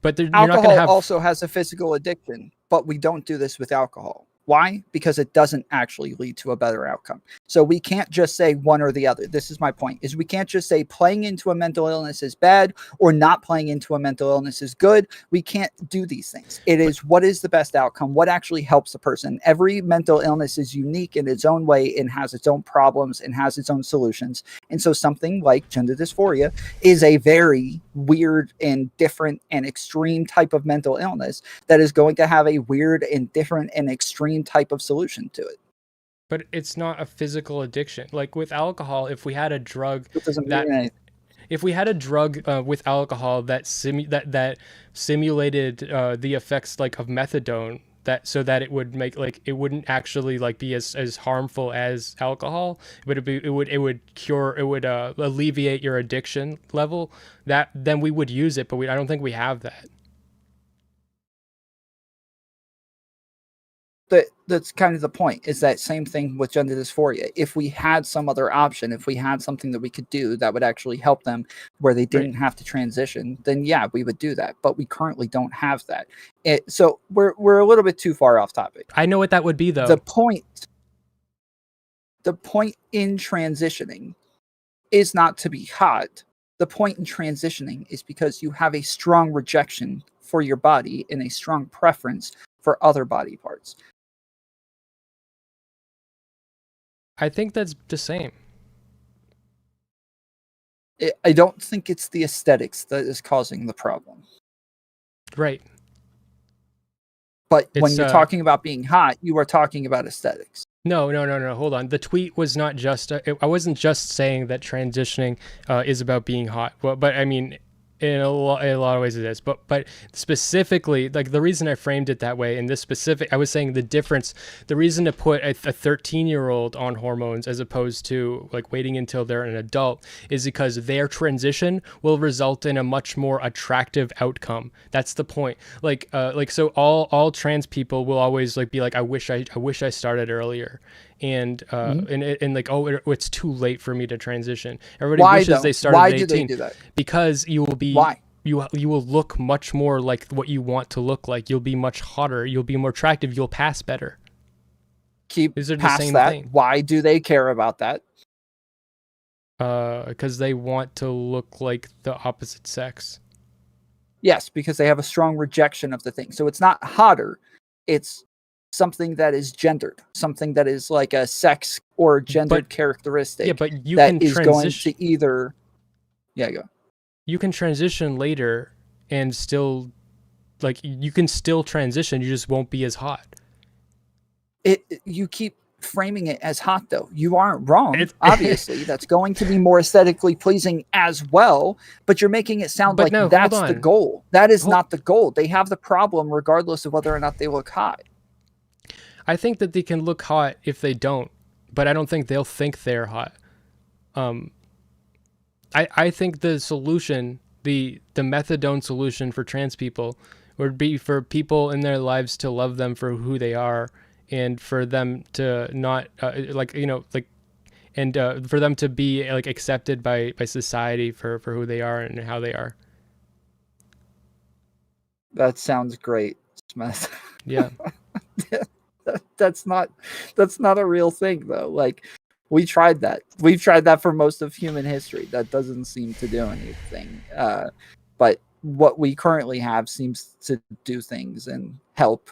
But you're not going to have... also has a physical addiction, but we don't do this with alcohol. Why? Because it doesn't actually lead to a better outcome. So we can't just say one or the other. This is my point, is we can't just say playing into a mental illness is bad or not playing into a mental illness is good. We can't do these things. It is what is the best outcome, what actually helps a person. Every mental illness is unique in its own way and has its own problems and has its own solutions. And so something like gender dysphoria is a very weird and different and extreme type of mental illness that is going to have a weird and different and extreme type of solution to it. But it's not a physical addiction. Like with alcohol, if we had a drug with alcohol that simulated the effects like of methadone, so that it would make like it wouldn't actually like be as harmful as alcohol, but it would alleviate your addiction level, then we would use it. But I don't think we have that. That's kind of the point, is that same thing with gender dysphoria. If we had some other option, if we had something that we could do that would actually help them where they didn't have to transition, then yeah, we would do that. But we currently don't have that. So we're a little bit too far off topic. I know what that would be, though. The point in transitioning is not to be hot. The point in transitioning is because you have a strong rejection for your body and a strong preference for other body parts. I think that's the same. I don't think it's the aesthetics that is causing the problem. Right. But when you're talking about being hot, you are talking about aesthetics. No. Hold on. The tweet was not just... I wasn't just saying that transitioning is about being hot. Well, but I mean... In a lot of ways it is, but specifically, like the reason I framed it that way in this specific, I was saying the reason to put a 13-year-old on hormones as opposed to like waiting until they're an adult is because their transition will result in a much more attractive outcome. That's the point. So all trans people will always like be like, I wish I started earlier. And like, it's too late for me to transition. Everybody wishes they started at 18. Why do they do that? Because you will be... Why? You will look much more like what you want to look like. You'll be much hotter. You'll be more attractive. You'll pass better. These are the same thing. Why do they care about that? Because they want to look like the opposite sex. Yes, because they have a strong rejection of the thing. So it's not hotter. It's something that is gendered, something that is like a sex or gendered characteristic. Yeah, but you that can is transition. Going to either. Yeah, go. You can transition later and still, like, you can still transition. You just won't be as hot. You keep framing it as hot, though. You aren't wrong. It's Obviously, that's going to be more aesthetically pleasing as well, but you're making it sound But like no, hold that's the on. goal. That is Hold- not the goal. They have the problem regardless of whether or not they look hot. I think that they can look hot if they don't, but I don't think they'll think they're hot. I think the solution, the methadone solution for trans people would be for people in their lives to love them for who they are, and for them to not for them to be like accepted by society for who they are and how they are. That sounds great, Smith. Yeah. That's not a real thing, though. Like, we tried that. We've tried that for most of human history. That doesn't seem to do anything. But what we currently have seems to do things and help.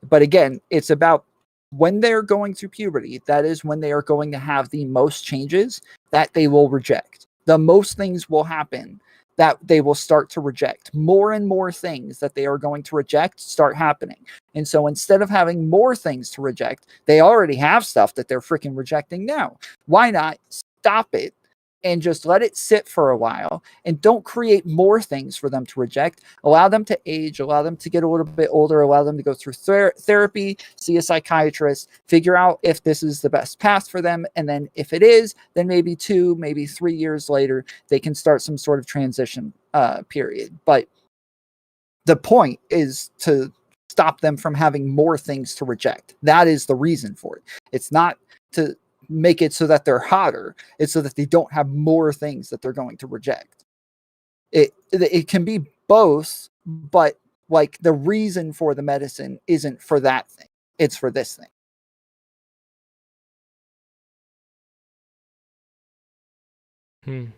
But again, it's about when they're going through puberty. That is when they are going to have the most changes that they will reject. The most things will happen that they will start to reject. More and more things that they are going to reject start happening. And so instead of having more things to reject, they already have stuff that they're freaking rejecting now. Why not stop it and just let it sit for a while, and don't create more things for them to reject? Allow them to age, allow them to get a little bit older, allow them to go through therapy, see a psychiatrist, figure out if this is the best path for them. And then if it is, then maybe 2, maybe 3 years later, they can start some sort of transition period. But the point is to stop them from having more things to reject. That is the reason for it. It's not to make it so that they're hotter. It's so that they don't have more things that they're going to reject. It can be both, but like the reason for the medicine isn't for that thing. It's for this thing.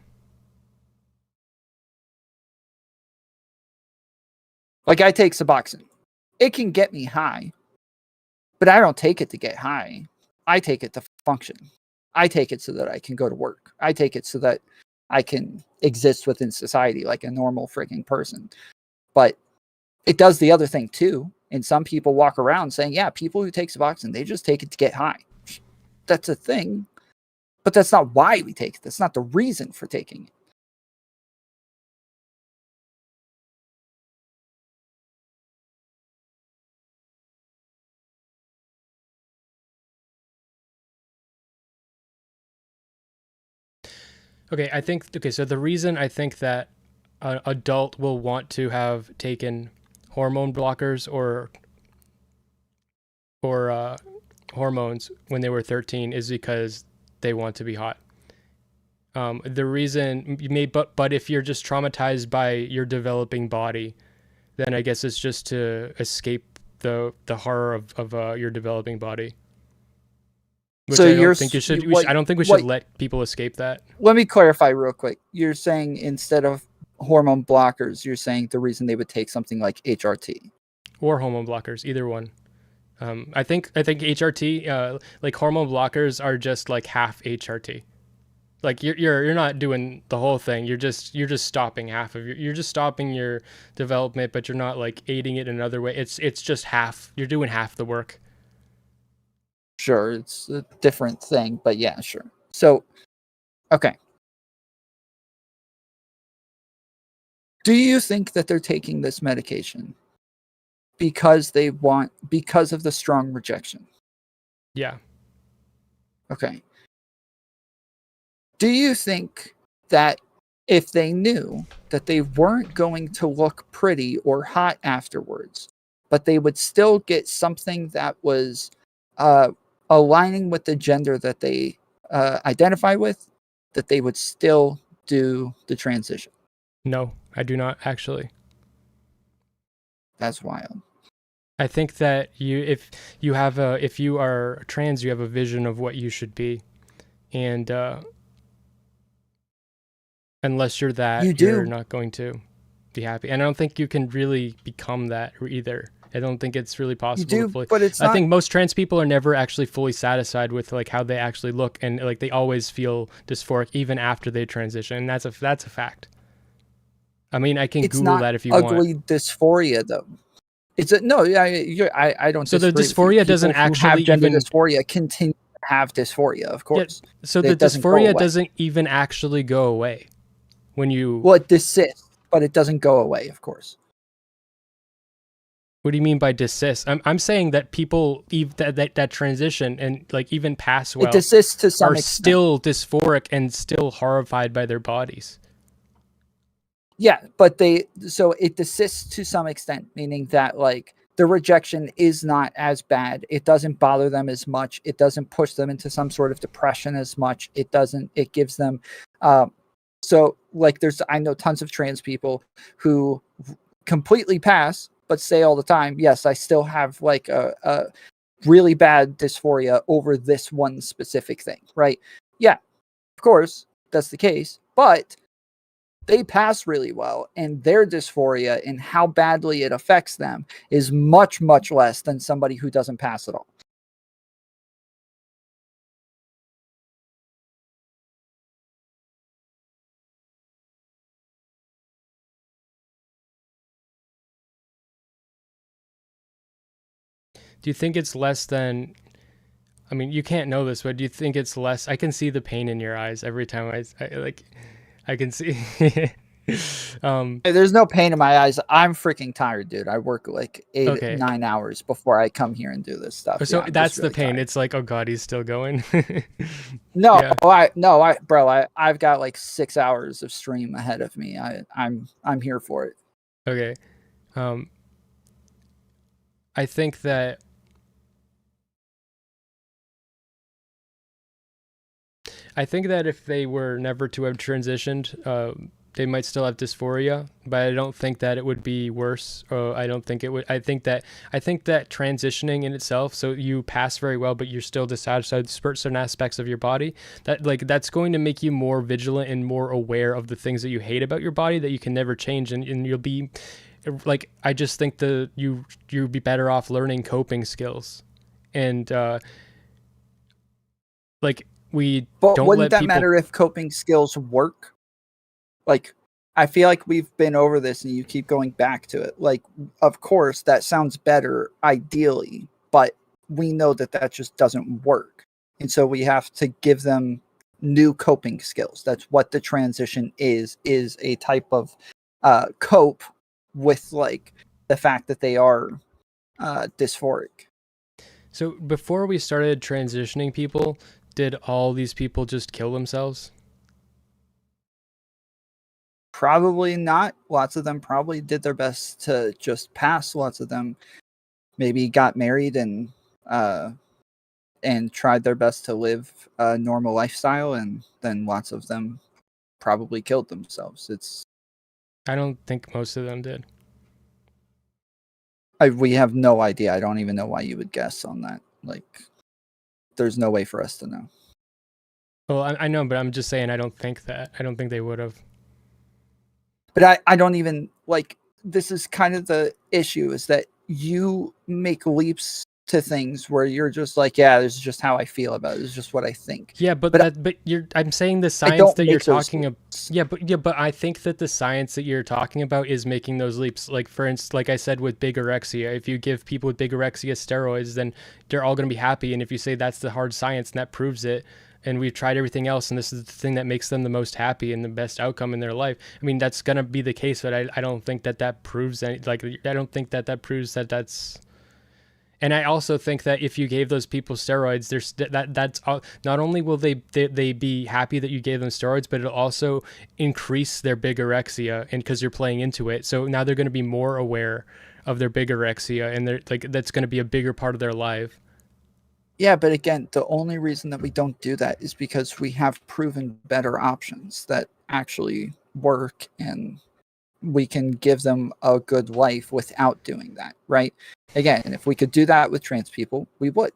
Like, I take Suboxone. It can get me high, but I don't take it to get high. I take it to function. I take it so that I can go to work. I take it so that I can exist within society like a normal freaking person. But it does the other thing too. And some people walk around saying, yeah, people who take Suboxone, they just take it to get high. That's a thing. But that's not why we take it. That's not the reason for taking it. Okay, so the reason I think that an adult will want to have taken hormone blockers or hormones when they were 13 is because they want to be hot. The reason you may, but if you're just traumatized by your developing body, then I guess it's just to escape the horror of your developing body. Which So I don't think you should. I don't think we should let people escape that. Let me clarify real quick. You're saying instead of hormone blockers, you're saying the reason they would take something like HRT or hormone blockers, either one. I think HRT, like hormone blockers, are just like half HRT. Like you're not doing the whole thing. You're just stopping half of you're just stopping your development, but you're not like aiding it in another way. It's just half. You're doing half the work. Sure, it's a different thing, but yeah, sure. So, okay. Do you think that they're taking this medication because of the strong rejection? Yeah. Okay. Do you think that if they knew that they weren't going to look pretty or hot afterwards, but they would still get something that was aligning with the gender that they identify with, that they would still do the transition? No, I do not actually. That's wild. I think that if you are trans, you have a vision of what you should be, and unless you're that, you're not going to be happy. And I don't think you can really become that either. I don't think it's really possible. You do, but it's not. I think most trans people are never actually fully satisfied with like how they actually look, and like they always feel dysphoric even after they transition. And that's a fact. I mean, I can Google that if you want. It's not ugly dysphoria, though. It's a no. I don't. So the disagree with you. dysphoria doesn't People who actually have gender even dysphoria continue to have dysphoria, of yeah. course. So the It doesn't go dysphoria away. doesn't even actually go away when you. Well, it desists, but it doesn't go away, of course. What do you mean by desist? I'm saying that people that transition and like even pass It well desists to some are extent. still dysphoric and still horrified by their bodies. Yeah, but so it desists to some extent, meaning that like the rejection is not as bad. It doesn't bother them as much. It doesn't push them into some sort of depression as much. It gives them so like I know tons of trans people who completely pass but say all the time, yes, I still have like a really bad dysphoria over this one specific thing, right? Yeah, of course, that's the case, but they pass really well, and their dysphoria and how badly it affects them is much, much less than somebody who doesn't pass at all. Do you think it's less than? I mean, you can't know this, but do you think it's less? I can see the pain in your eyes every time I like. I can see. There's no pain in my eyes. I'm freaking tired, dude. I work like 8, Okay. 9 hours before I come here and do this stuff. So Yeah, that's the really pain. tired. It's like, oh god, he's still going. No, Yeah. bro, I've got like 6 hours of stream ahead of me. I'm here for it. Okay. Um, I think that if they were never to have transitioned, they might still have dysphoria, but I don't think that it would be worse. I don't think it would. I think that transitioning in itself, so you pass very well, but you're still dissatisfied with certain aspects of your body. That's going to make you more vigilant and more aware of the things that you hate about your body that you can never change, and you'll be like. I just think you'd be better off learning coping skills, and like we But don't wouldn't let that people. matter if coping skills work? Like, I feel like we've been over this and you keep going back to it. Like, of course, that sounds better ideally, but we know that that just doesn't work. And so we have to give them new coping skills. That's what the transition is a type of cope with like the fact that they are dysphoric. So before we started transitioning people, did all these people just kill themselves? Probably not. Lots of them probably did their best to just pass. Lots of them maybe got married and tried their best to live a normal lifestyle, and then lots of them probably killed themselves. I don't think most of them did. We have no idea. I don't even know why you would guess on that. Like, there's no way for us to know. Well, I know, but I'm just saying I don't think that. I don't think they would have. But I don't even like, this is kind of the issue, is that you make leaps to things where you're just like, yeah, this is just how I feel about it. This is just what I think. Yeah, but I'm saying the I science don't that you're make those talking about. leaps. Yeah, but I think that the science that you're talking about is making those leaps. Like for instance, like I said with bigorexia, if you give people with bigorexia steroids, then they're all going to be happy. And if you say that's the hard science and that proves it, and we've tried everything else, and this is the thing that makes them the most happy and the best outcome in their life. I mean, that's going to be the case, but I don't think that proves any, like, I don't think that proves that that's. And I also think that if you gave those people steroids, that's not only will they be happy that you gave them steroids, but it'll also increase their bigorexia, and because you're playing into it. So now they're going to be more aware of their bigorexia, and they're like, that's going to be a bigger part of their life. Yeah, but again, the only reason that we don't do that is because we have proven better options that actually work, and we can give them a good life without doing that, right? Again, if we could do that with trans people, we would.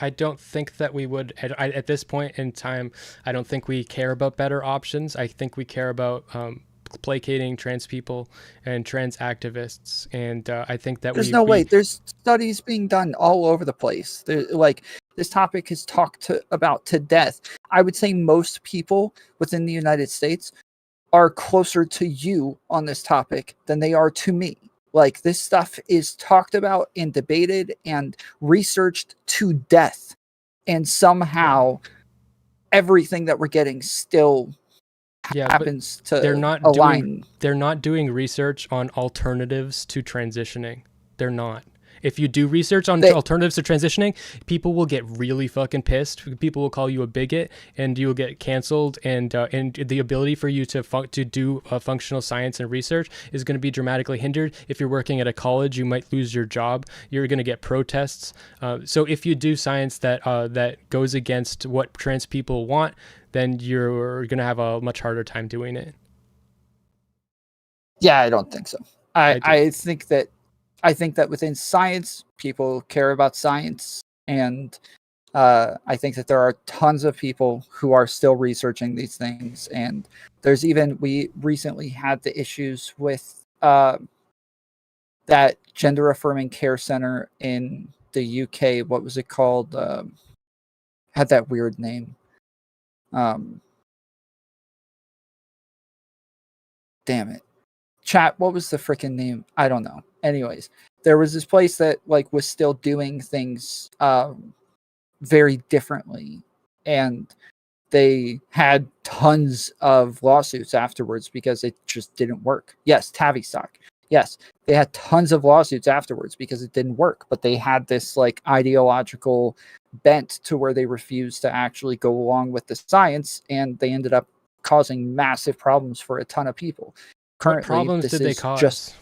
I don't think that we would at this point in time. I don't think we care about better options. I think we care about placating trans people and trans activists, and I think that There's no way. There's studies being done all over the place. Like, this topic is talked about to death. I would say most people within the United States are closer to you on this topic than they are to me. Like, this stuff is talked about and debated and researched to death. And somehow everything that we're getting still happens to align. They're not doing research on alternatives to transitioning. They're not. If you do research on alternatives to transitioning, people will get really fucking pissed. People will call you a bigot, and you will get canceled. And the ability for you to do functional science and research is going to be dramatically hindered. If you're working at a college, you might lose your job. You're going to get protests. So if you do science that goes against what trans people want, then you're going to have a much harder time doing it. Yeah, I don't think so. I think that within science, people care about science. And I think that there are tons of people who are still researching these things. And we recently had the issues with that gender affirming care center in the UK. What was it called? Had that weird name. Damn it. Chat, what was the freaking name? I don't know. Anyways, there was this place that like was still doing things very differently, and they had tons of lawsuits afterwards because it just didn't work. Yes, Tavistock. Yes, they had tons of lawsuits afterwards because it didn't work, but they had this like ideological bent to where they refused to actually go along with the science, and they ended up causing massive problems for a ton of people. Currently, what problems did they cause?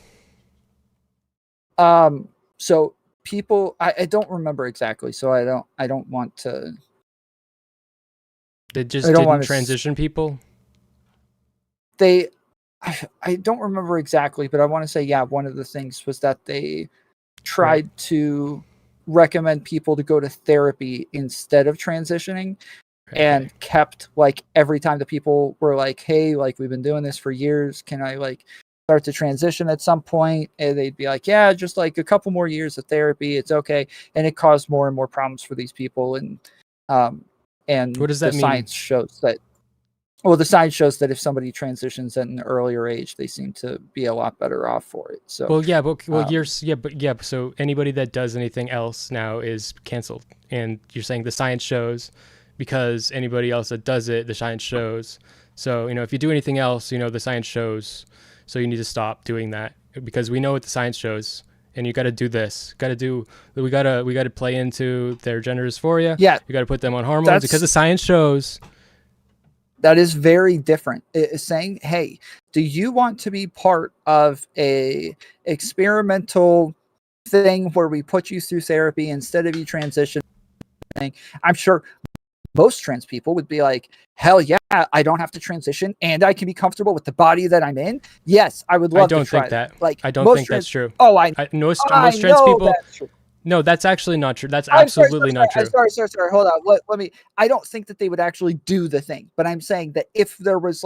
So people, I don't remember exactly, so I don't want to. They just didn't transition people? I don't remember exactly, but I want to say, yeah, one of the things was that they tried to recommend people to go to therapy instead of transitioning, and kept like every time the people were like, hey, like we've been doing this for years, can I like start to transition at some point? And they'd be like, yeah, just like a couple more years of therapy, it's okay. And it caused more and more problems for these people. And what does that mean? The science shows that if somebody transitions at an earlier age, they seem to be a lot better off for it. So so anybody that does anything else now is canceled. And you're saying the science shows, because anybody else that does it, the science shows. So, if you do anything else, the science shows. So you need to stop doing that, because we know what the science shows, and you got to do this. We got to play into their gender dysphoria. Yeah. You got to put them on hormones because the science shows. That is very different. It is saying, hey, do you want to be part of a experimental thing where we put you through therapy instead of you transitioning? I'm sure most trans people would be like, hell yeah, I don't have to transition and I can be comfortable with the body that I'm in. Yes, I would love to try that. Like, I don't think that's true. Oh, most trans people. No, that's actually not true. That's absolutely not true. Sorry. Hold on. Let me. I don't think that they would actually do the thing, but I'm saying that if there was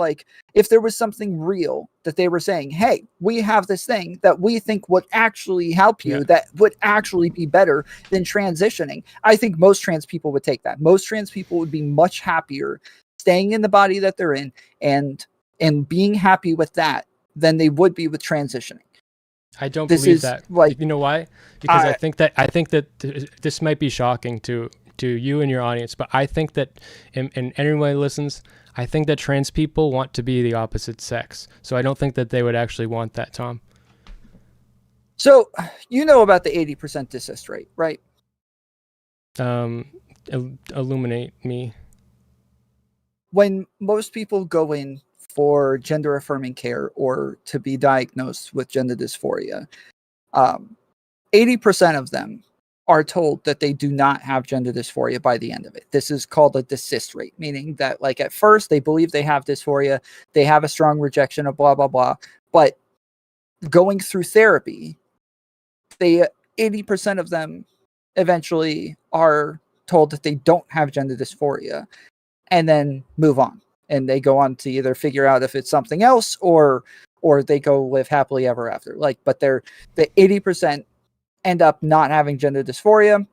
something real that they were saying, hey, we have this thing that we think would actually help you, that would actually be better than transitioning, I think most trans people would take that. Most trans people would be much happier staying in the body that they're in and being happy with that than they would be with transitioning. I don't believe that. Like, you know why? Because I think that this might be shocking to you and your audience, but I think that, and anyone who listens, I think that trans people want to be the opposite sex. So I don't think that they would actually want that, Tom. So you know about the 80% desist rate, right? Illuminate me. When most people go in for gender affirming care or to be diagnosed with gender dysphoria, 80% of them are told that they do not have gender dysphoria by the end of it. This is called a desist rate, meaning that like at first they believe they have dysphoria, they have a strong rejection of blah, blah, blah. But going through therapy, 80% of them eventually are told that they don't have gender dysphoria and then move on. And they go on to either figure out if it's something else or they go live happily ever after. Like, but the 80% end up not having gender dysphoria.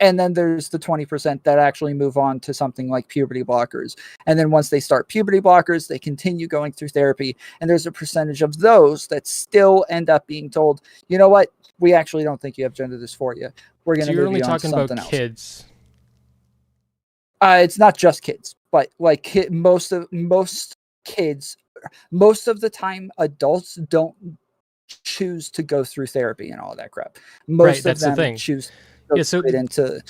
And then there's the 20% that actually move on to something like puberty blockers. And then once they start puberty blockers, they continue going through therapy. And there's a percentage of those that still end up being told, you know what? We actually don't think you have gender dysphoria. We're going to move you on to something else. Kids. It's not just kids, but like most kids, most of the time, adults don't choose to go through therapy and all that crap. Most of them choose to go straight into.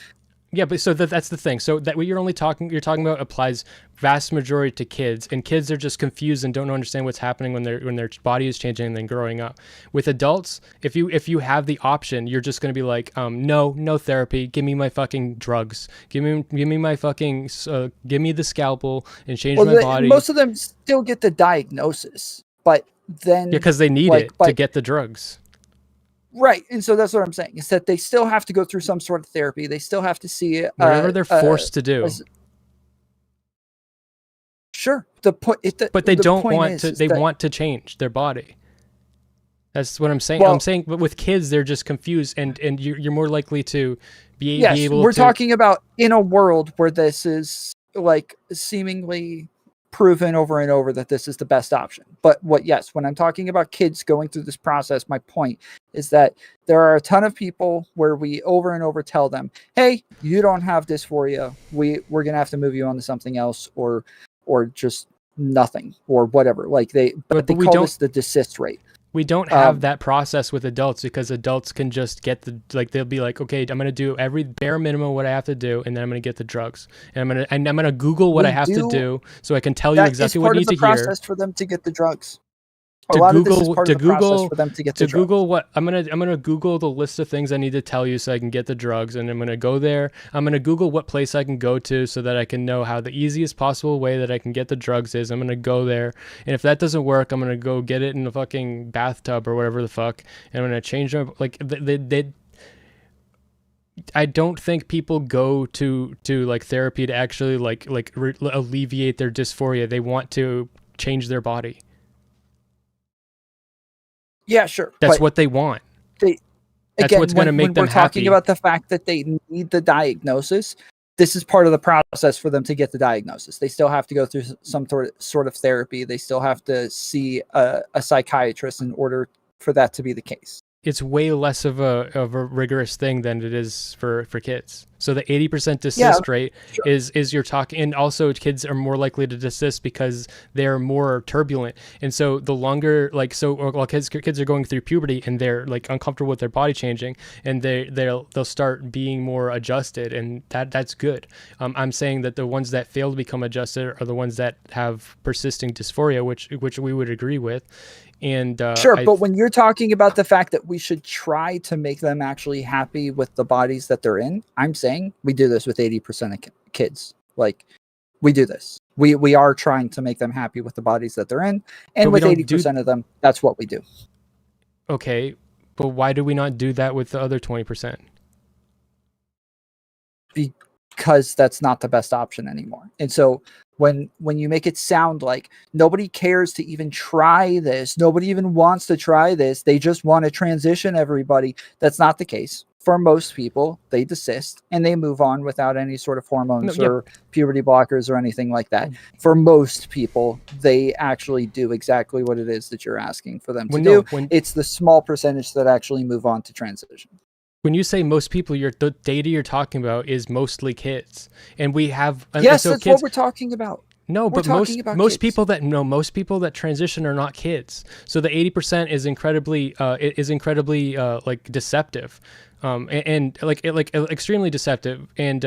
Yeah, but so that's the thing. So that what you're talking about applies vast majority to kids, and kids are just confused and don't understand what's happening when their body is changing and then growing up. With adults, if you have the option, you're just gonna be like, no therapy. Give me my fucking drugs. Give me my fucking give me the scalpel and change my body. Most of them still get the diagnosis, but then because they need it to get the drugs. Right. And so that's what I'm saying, is that they still have to go through some sort of therapy. They still have to see whatever they're forced to do. Sure. But they don't want to. They want to change their body. That's what I'm saying. Well, I'm saying, but with kids, they're just confused, and you're more likely to be able. We're talking about in a world where this is like seemingly proven over and over that this is the best option. But when I'm talking about kids going through this process, my point is that there are a ton of people where we over and over tell them, hey, you don't have dysphoria. We're going to have to move you on to something else or just nothing or whatever. Like they call this the desist rate. We don't have that process with adults because adults can just get they'll be like, okay, I'm going to do every bare minimum what I have to do, and then I'm going to get the drugs. And I'm going to Google what I have to do so I can tell you exactly what you need to hear. That is part of the process for them to get the drugs. A lot of this is part of the process for them to get the drugs. Google what I'm gonna Google the list of things I need to tell you so I can get the drugs, and I'm gonna go there. I'm gonna Google what place I can go to so that I can know how the easiest possible way that I can get the drugs is. I'm gonna go there, and if that doesn't work, I'm gonna go get it in the fucking bathtub or whatever the fuck, and I'm gonna change them. Like I don't think people go to like therapy to actually alleviate their dysphoria. They want to change their body. Yeah, sure. That's what they want. That's what's going to make them happy. We're talking about the fact that they need the diagnosis. This is part of the process for them to get the diagnosis. They still have to go through some sort of therapy. They still have to see a psychiatrist in order for that to be the case. It's way less of a rigorous thing than it is for kids. So the 80% desist rate is you're talking, and also kids are more likely to desist because they're more turbulent. And so the longer, while kids are going through puberty and they're like uncomfortable with their body changing, and they'll start being more adjusted, and that's good. I'm saying that the ones that fail to become adjusted are the ones that have persisting dysphoria, which we would agree with. And but when you're talking about the fact that we should try to make them actually happy with the bodies that they're in, I'm saying we do this with 80% of kids. Like, we do this. We are trying to make them happy with the bodies that they're in, and with 80% of them, that's what we do. Okay, but why do we not do that with the other 20%? Because that's not the best option anymore. And so when you make it sound like nobody cares to even try this, nobody even wants to try this, they just want to transition everybody, that's not the case. For most people, they desist and they move on without any sort of hormones or puberty blockers or anything like that. For most people, they actually do exactly what it is that you're asking for them to do. It's the small percentage that actually move on to transition. When you say most people, the data you're talking about is mostly kids, and we have yes, that's what we're talking about. No, but most people that transition are not kids. So the 80% is incredibly like deceptive, and extremely deceptive, and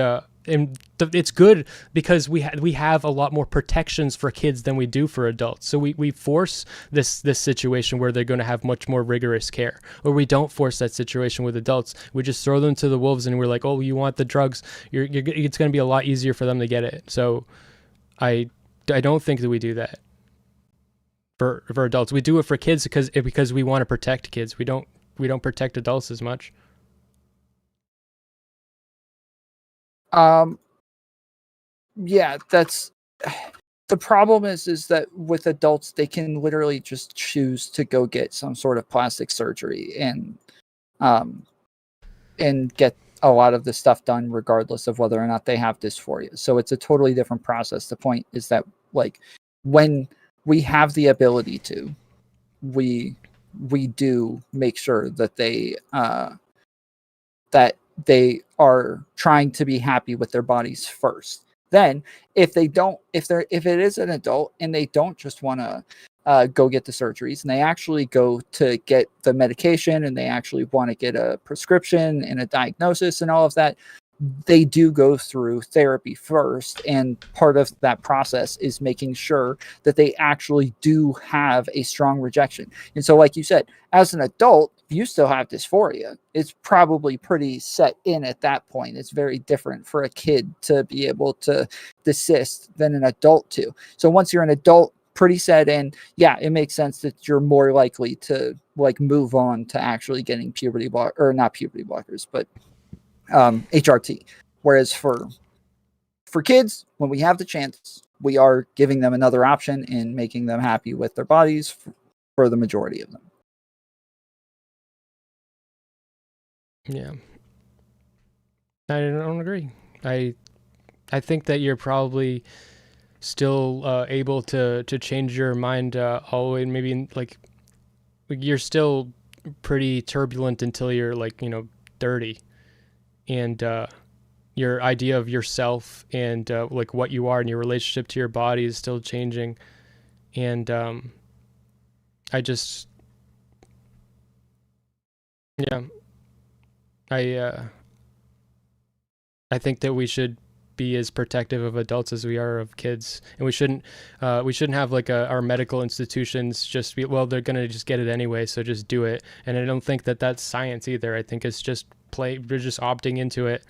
it's good because we have a lot more protections for kids than we do for adults. So we force this situation where they're going to have much more rigorous care, or we don't force that situation with adults. We just throw them to the wolves, and we're like, oh, you want the drugs? It's going to be a lot easier for them to get it. So I don't think that we do that for adults. We do it for kids because we want to protect kids. We don't protect adults as much. Yeah, that's the problem is that with adults, they can literally just choose to go get some sort of plastic surgery and get a lot of the stuff done regardless of whether or not they have dysphoria. So it's a totally different process. The point is that like when we have the ability to, we do make sure that they are trying to be happy with their bodies first. Then if it is an adult and they don't just want to go get the surgeries and they actually go to get the medication and they actually want to get a prescription and a diagnosis and all of that, they do go through therapy first. And part of that process is making sure that they actually do have a strong rejection. And so, like you said, as an adult, if you still have dysphoria, it's probably pretty set in at that point. It's very different for a kid to be able to desist than an adult to. So once you're an adult, pretty set in, yeah, it makes sense that you're more likely to like move on to actually getting not puberty blockers, but HRT. Whereas for kids, when we have the chance, we are giving them another option and making them happy with their bodies for the majority of them. Yeah. I don't agree. I think that you're probably still able to change your mind all the way, maybe like you're still pretty turbulent until you're like 30, and your idea of yourself and like what you are and your relationship to your body is still changing. And I just I think that we should be as protective of adults as we are of kids, and we shouldn't have like our medical institutions just be, well, they're gonna just get it anyway, so just do it. And I don't think that that's science either. I think it's just we're just opting into it.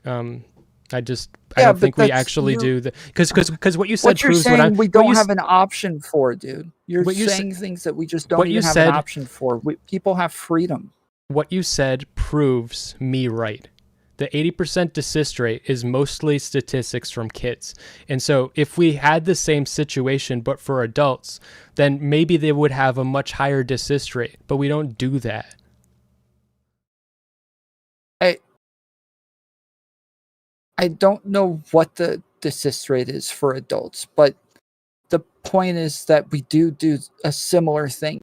I don't think we actually do the because what you said what you're proves saying we don't have an an option for, dude. You're saying things that we just don't even have an option for. People have freedom. What you said proves me right. The 80% desist rate is mostly statistics from kids. And so if we had the same situation but for adults, then maybe they would have a much higher desist rate, but we don't do that. I don't know what the desist rate is for adults, but the point is that we do a similar thing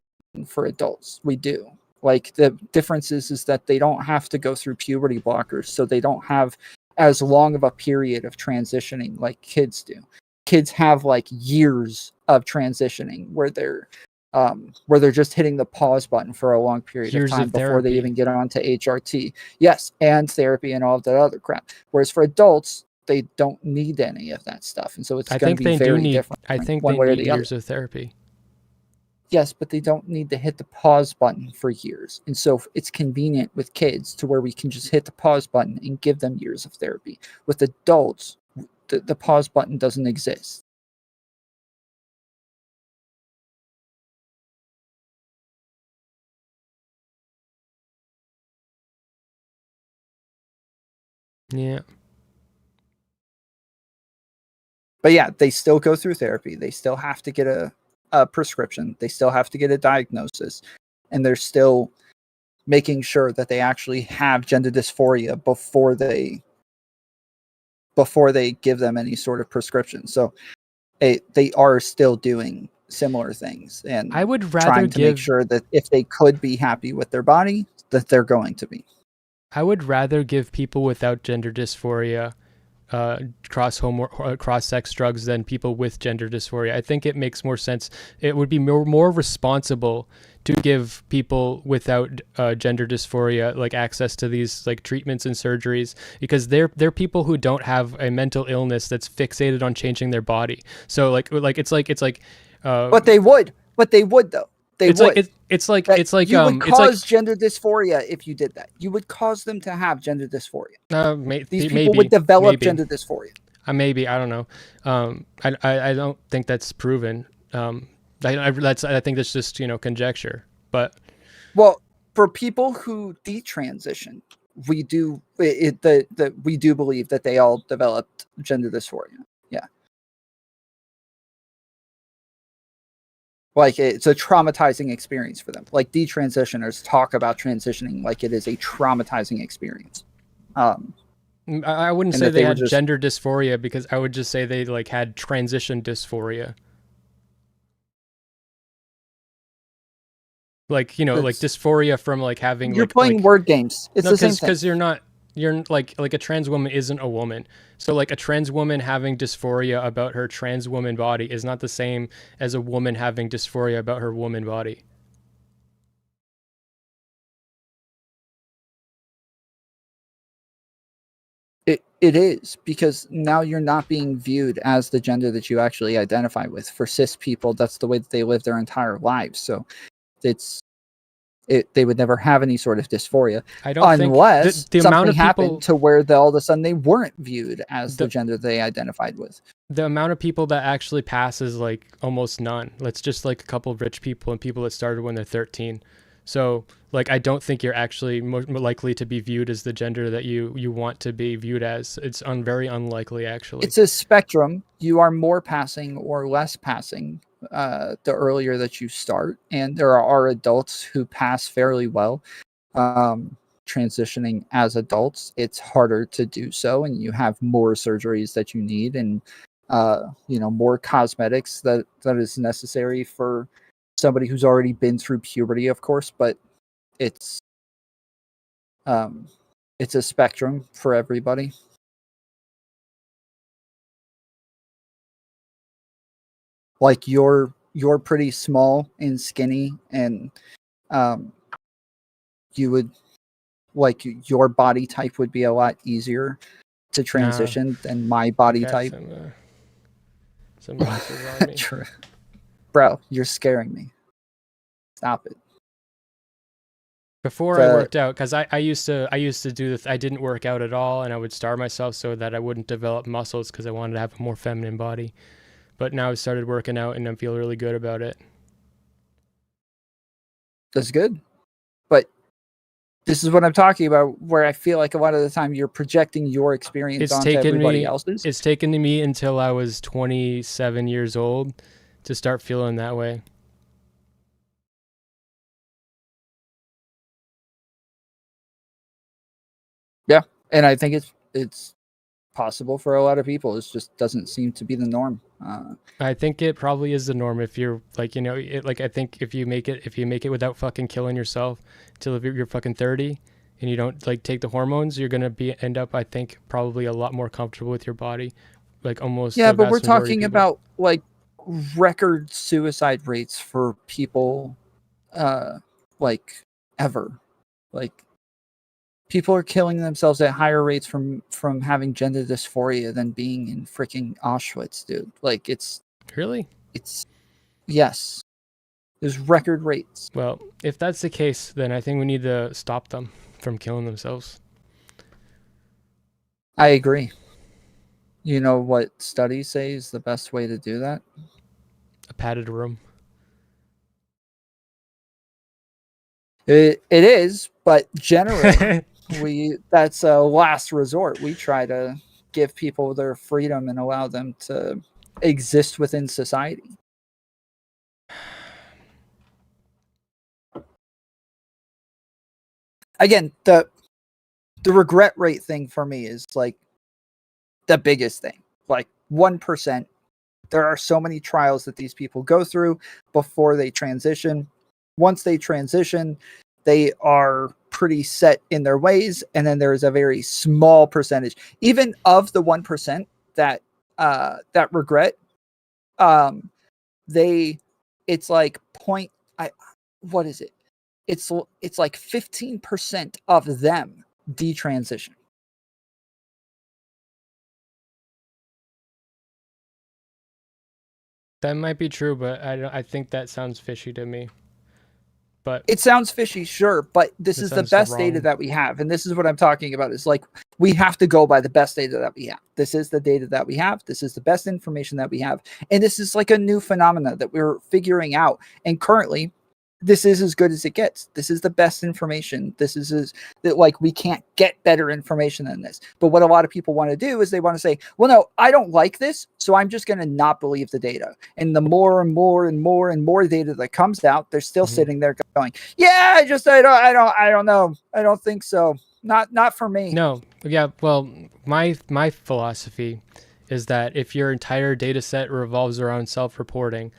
for adults. We do. Like the difference is that they don't have to go through puberty blockers, so they don't have as long of a period of transitioning like kids do. Kids have like years of transitioning where they're just hitting the pause button for a long period of time before they even get on to HRT. Yes, and therapy and all of that other crap. Whereas for adults, they don't need any of that stuff, and so it's going to be very different. I think they need years of therapy. Yes, but they don't need to hit the pause button for years. And so it's convenient with kids to where we can just hit the pause button and give them years of therapy. With adults, the pause button doesn't exist. Yeah. But yeah, they still go through therapy. They still have to get a prescription. They still have to get a diagnosis. And they're still making sure that they actually have gender dysphoria before they give them any sort of prescription. So they are still doing similar things, and I would rather trying to make sure that if they could be happy with their body, that they're going to be. I would rather give people without gender dysphoria cross-sex drugs than people with gender dysphoria. I think it makes more sense. It would be more responsible to give people without gender dysphoria like access to these like treatments and surgeries, because they're people who don't have a mental illness that's fixated on changing their body. So like it's like but they would though. You would cause gender dysphoria if you did that. You would cause them to have gender dysphoria. These people would develop gender dysphoria. Maybe, I don't know. I don't think that's proven. I think that's just conjecture. But for people who detransition, we do we do believe that they all developed gender dysphoria. Yeah. Like it's a traumatizing experience for them. Like detransitioners talk about transitioning like it is a traumatizing experience. I wouldn't and say that they they were had just gender dysphoria, because I would just say they like had transition dysphoria. Like, like that's dysphoria from like having you're playing like word games. It's no, the same thing. because you're like a trans woman isn't a woman. So like a trans woman having dysphoria about her trans woman body is not the same as a woman having dysphoria about her woman body. It is, because now you're not being viewed as the gender that you actually identify with. For cis people, that's the way that they live their entire lives. So it's they would never have any sort of dysphoria I don't think unless the amount something of happened people to where all of a sudden they weren't viewed as the the gender they identified with. the amount of people that actually pass is like almost none. Let's just like a couple of rich people and people that started when they're 13. So like I don't think you're actually more likely to be viewed as the gender that you want to be viewed as. It's very unlikely actually. It's a spectrum. You are more passing or less passing the earlier that you start, and there are adults who pass fairly well. Transitioning as adults, it's harder to do so, and you have more surgeries that you need, and more cosmetics that is necessary for somebody who's already been through puberty, of course. But it's um, it's a spectrum for everybody. Like you're pretty small and skinny, and um, you would like your body type would be a lot easier to Nah, transition than my I body got type. some muscles on me. True. Bro, you're scaring me. Stop it. Before I The worked out, because I used to do I didn't work out at all, and I would starve myself so that I wouldn't develop muscles because I wanted to have a more feminine body. But now I started working out and I feel really good about it. That's good. But this is what I'm talking about, where I feel like a lot of the time you're projecting your experience It's onto taken everybody me else's. it's taken me until I was 27 years old to start feeling that way. Yeah. And I think it's possible for a lot of people. It just doesn't seem to be the norm. I think it probably is the norm if you're like, like I think if you make it without fucking killing yourself till you're fucking 30 and you don't like take the hormones, you're going to end up, I think, probably a lot more comfortable with your body. Like almost Yeah, the but we're vast majority of talking people. about like record suicide rates for people like ever. Like people are killing themselves at higher rates from having gender dysphoria than being in freaking Auschwitz, dude. Like Really? it's yes. There's record rates. Well, if that's the case, then I think we need to stop them from killing themselves. I agree. You know what studies say is the best way to do that? A padded room. It is, but generally that's a last resort. We try to give people their freedom and allow them to exist within society. Again, the regret rate thing for me is like the biggest thing. Like 1%. There are so many trials that these people go through before they transition. Once they transition, they are pretty set in their ways, and then there is a very small percentage, even of the 1% that that regret. They, it's like point. What is it? It's like 15% of them detransition. That might be true, but I think that sounds fishy to me. But It sounds fishy, sure, but this it is the sounds best data wrong. that we have. And this is what I'm talking about. Is like we have to go by the best data that we have. This is the data that we have. This is the best information that we have. And this is like a new phenomena that we're figuring out. And currently, this is as good as it gets. This is the best information. This is that like we can't get better information than this. But what a lot of people want to do is they want to say, well, no, I don't like this, so I'm just going to not believe the data. And the more and more and more and more data that comes out, they're still sitting there going, yeah, I don't know. I don't think so. Not for me. No, Yeah, well, my philosophy is that if your entire data set revolves around self-reporting,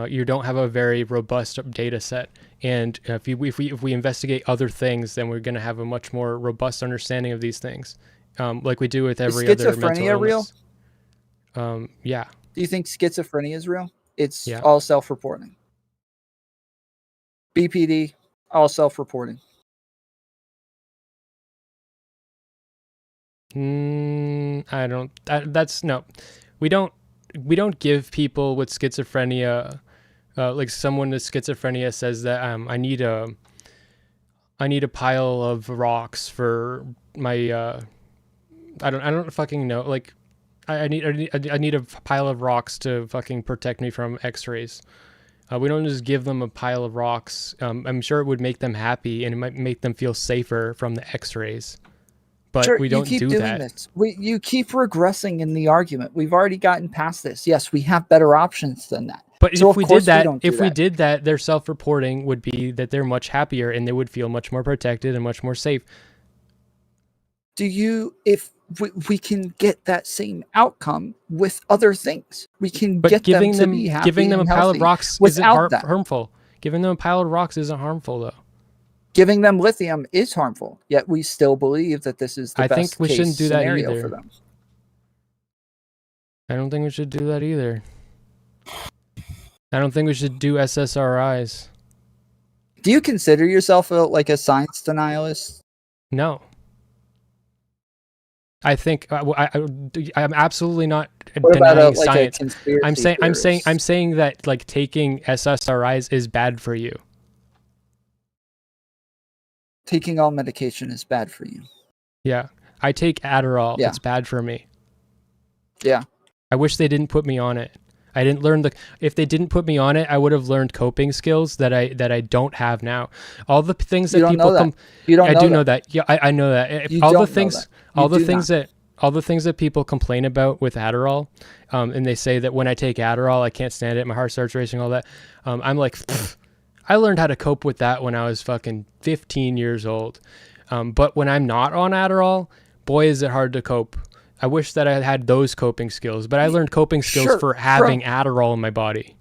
you don't have a very robust data set. And if we investigate other things, then we're going to have a much more robust understanding of these things, like we do with Is every other mental schizophrenia real? illness. Yeah, Do you think schizophrenia is real? It's yeah. all self-reporting. BPD, all self-reporting. I don't. That's no. We don't. We don't give people with schizophrenia, like someone with schizophrenia says that I need a pile of rocks for my I don't fucking know, like I need a pile of rocks to fucking protect me from x-rays. We don't just give them a pile of rocks. I'm sure it would make them happy and it might make them feel safer from the x-rays, but Sure, we you don't keep do doing that. this. You keep regressing in the argument. We've already gotten past this. Yes, we have better options than that. But So if of we did course we that, don't do that. their self-reporting would be that they're much happier and they would feel much more protected and much more safe. Do you, if we can get that same outcome with other things, we can But get them to be giving happy them a and pile of healthy rocks isn't without that. harmful. Giving them a pile of rocks isn't harmful though. Giving them lithium is harmful, yet we still believe that this is the I think best we case shouldn't do that scenario for either. them. I don't think we should do that either. I don't think we should do SSRIs. Do you consider yourself like a science denialist? No. I think I'm absolutely not What about denying like science. a conspiracy I'm theorist? saying that like taking SSRIs is bad for you. Taking all medication is bad for you. Yeah. I take Adderall. Yeah. It's bad for me. Yeah. I wish they didn't put me on it. I didn't learn if they didn't put me on it, I would have learned coping skills that I don't have now. All the things that You don't people know that. You don't I know do that. know that. Yeah, I know that. You All don't the know things that. all You the do things not. that all the things that people complain about with Adderall, and they say that when I take Adderall, I can't stand it, my heart starts racing, all that. I'm like, I learned how to cope with that when I was fucking 15 years old. But when I'm not on Adderall, boy, is it hard to cope. I wish that I had those coping skills, but I learned coping skills Sure, for having Adderall in my body.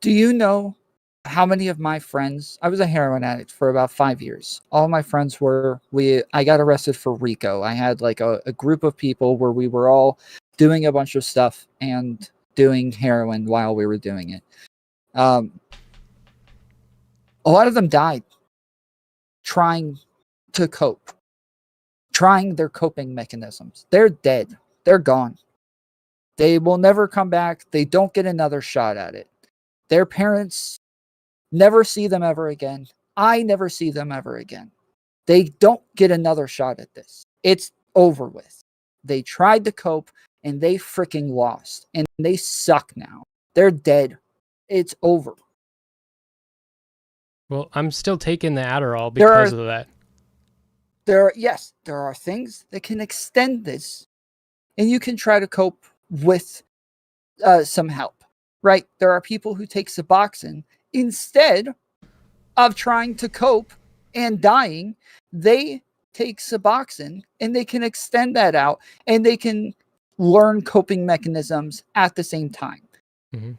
Do you know how many of my friends? I was a heroin addict for about 5 years. All my friends were. I got arrested for RICO. I had like a group of people where we were all doing a bunch of stuff and doing heroin while we were doing it. A lot of them died trying to cope, trying their coping mechanisms. They're dead. They're gone. They will never come back. They don't get another shot at it. Their parents never see them ever again. I never see them ever again. They don't get another shot at this. It's over with. They tried to cope and they freaking lost. And they suck now. They're dead. It's over. Well, I'm still taking the Adderall because of that. There are things that can extend this. And you can try to cope with some help, right? There are people who take Suboxone instead of trying to cope and dying. They take Suboxone and they can extend that out and they can learn coping mechanisms at the same time. Mm-hmm.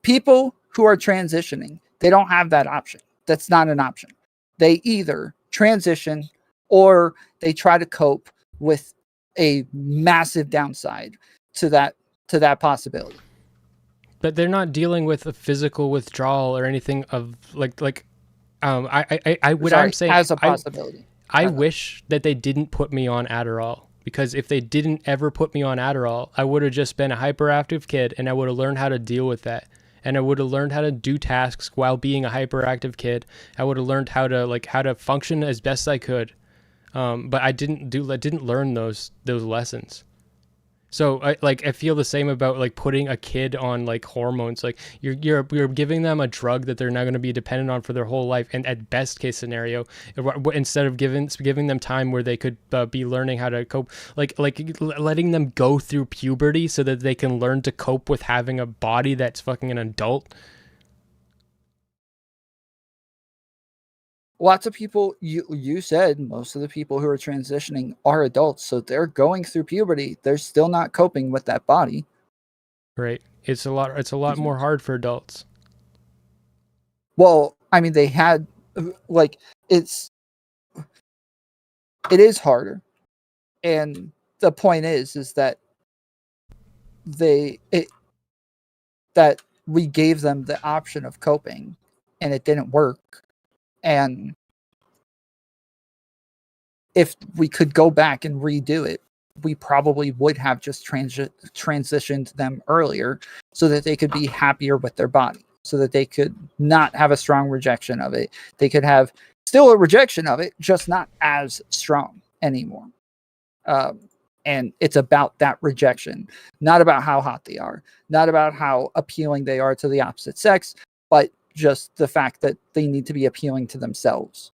People who are transitioning, they don't have that option. That's not an option. They either transition or they try to cope with a massive downside to that possibility. But they're not dealing with a physical withdrawal or anything of I'm saying as a possibility. I wish that they didn't put me on Adderall, because if they didn't ever put me on Adderall, I would have just been a hyperactive kid and I would have learned how to deal with that. And I would have learned how to do tasks while being a hyperactive kid. I would have learned how to function as best I could. But I didn't learn those lessons. So I feel the same about like putting a kid on like hormones. Like you're giving them a drug that they're not going to be dependent on for their whole life, and at best case scenario, instead of giving them time where they could be learning how to cope, like letting them go through puberty so that they can learn to cope with having a body that's fucking an adult. lots of people, you said most of the people who are transitioning are adults, so they're going through puberty. They're still not coping with that body. Right. It's a lot more hard for adults. Well, I mean, they had like it is harder, and the point is that that we gave them the option of coping, and it didn't work. And if we could go back and redo it, we probably would have just transitioned them earlier so that they could be happier with their body, so that they could not have a strong rejection of it. They could have still a rejection of it, just not as strong anymore. And it's about that rejection, not about how hot they are, not about how appealing they are to the opposite sex, but just the fact that they need to be appealing to themselves.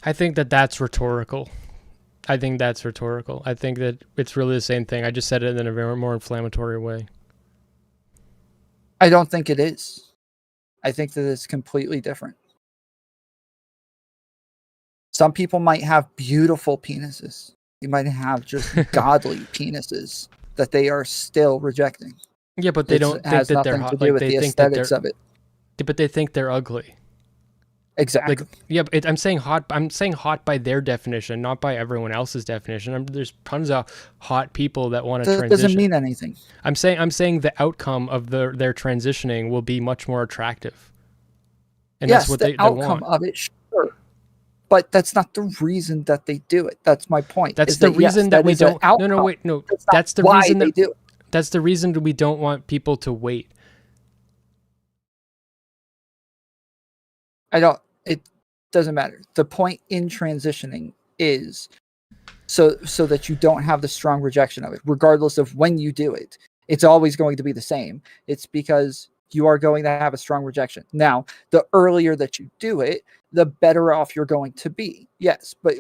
I think that that's rhetorical. I think that's rhetorical. I think that it's really the same thing. I just said it in a very more inflammatory way. I don't think it is. I think that it's completely different. Some people might have beautiful penises. You might have just godly penises that they are still rejecting. Yeah, but they don't think that they're hot. Like they think that they're of it. But they think they're ugly. Exactly. Like, yeah, but I'm saying hot. I'm saying hot by their definition, not by everyone else's definition. There's tons of hot people that want to transition. That doesn't mean anything. I'm saying the outcome of their transitioning will be much more attractive. And yes, that's what the outcome of it, sure. But that's not the reason that they do it. That's my point. That's the reason that we don't. No, wait, no. That's the reason they do it. That's the reason that we don't want people to wait. It doesn't matter. The point in transitioning is so that you don't have the strong rejection of it, regardless of when you do it. It's always going to be the same. It's because you are going to have a strong rejection. Now, the earlier that you do it, the better off you're going to be. Yes, but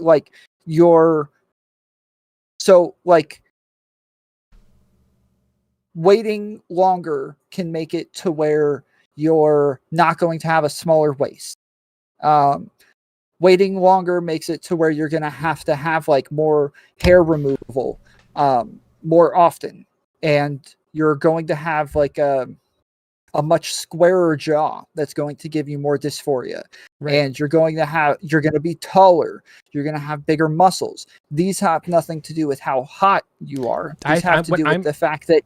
waiting longer can make it to where you're not going to have a smaller waist. Waiting longer makes it to where you're going to have like more hair removal more often, and you're going to have like a much squarer jaw that's going to give you more dysphoria. Right. And you're going to be taller. You're going to have bigger muscles. These have nothing to do with how hot you are. These have to do with the fact that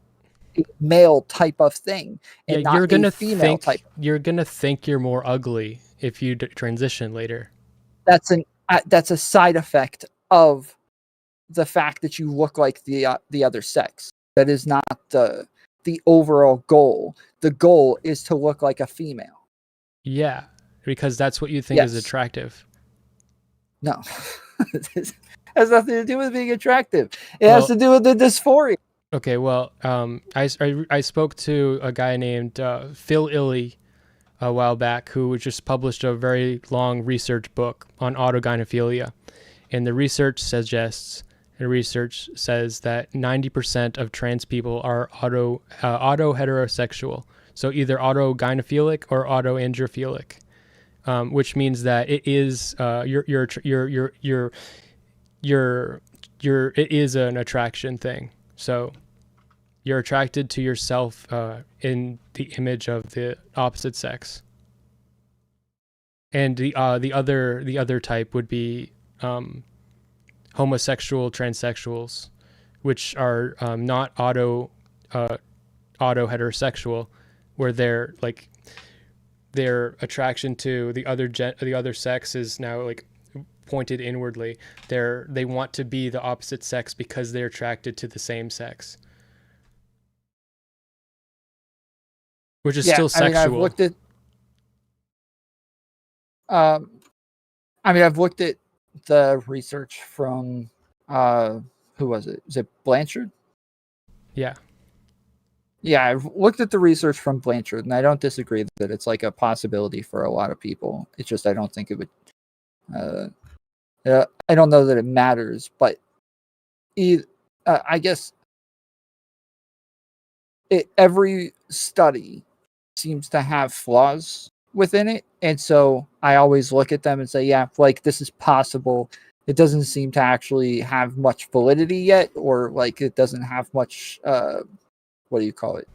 male type of thing, and not you're gonna female type. You're gonna think you're more ugly if you transition later. That's a side effect of the fact that you look like the other sex. That is not the overall goal. The goal is to look like a female. Yeah, because that's what you think is attractive. No, it has nothing to do with being attractive. It has to do with the dysphoria. Okay, well, I spoke to a guy named Phil Illy a while back who just published a very long research book on autogynephilia, and the research says that 90% of trans people are auto heterosexual, so either autogynephilic or autoandrophilic, which means that it is it is an attraction thing. So you're attracted to yourself in the image of the opposite sex. And the other type would be homosexual transsexuals, which are not auto heterosexual, where their attraction to the other sex is now like pointed inwardly. They want to be the opposite sex because they're attracted to the same sex, which is still sexual. I've looked at the research from who was it? Is it Blanchard? Yeah, I've looked at the research from Blanchard, and I don't disagree that it's like a possibility for a lot of people. It's just I don't think it would. I don't know that it matters, but I guess every study seems to have flaws within it, and so I always look at them and say, yeah, like this is possible. It doesn't seem to actually have much validity yet, or like it doesn't have much what do you call it,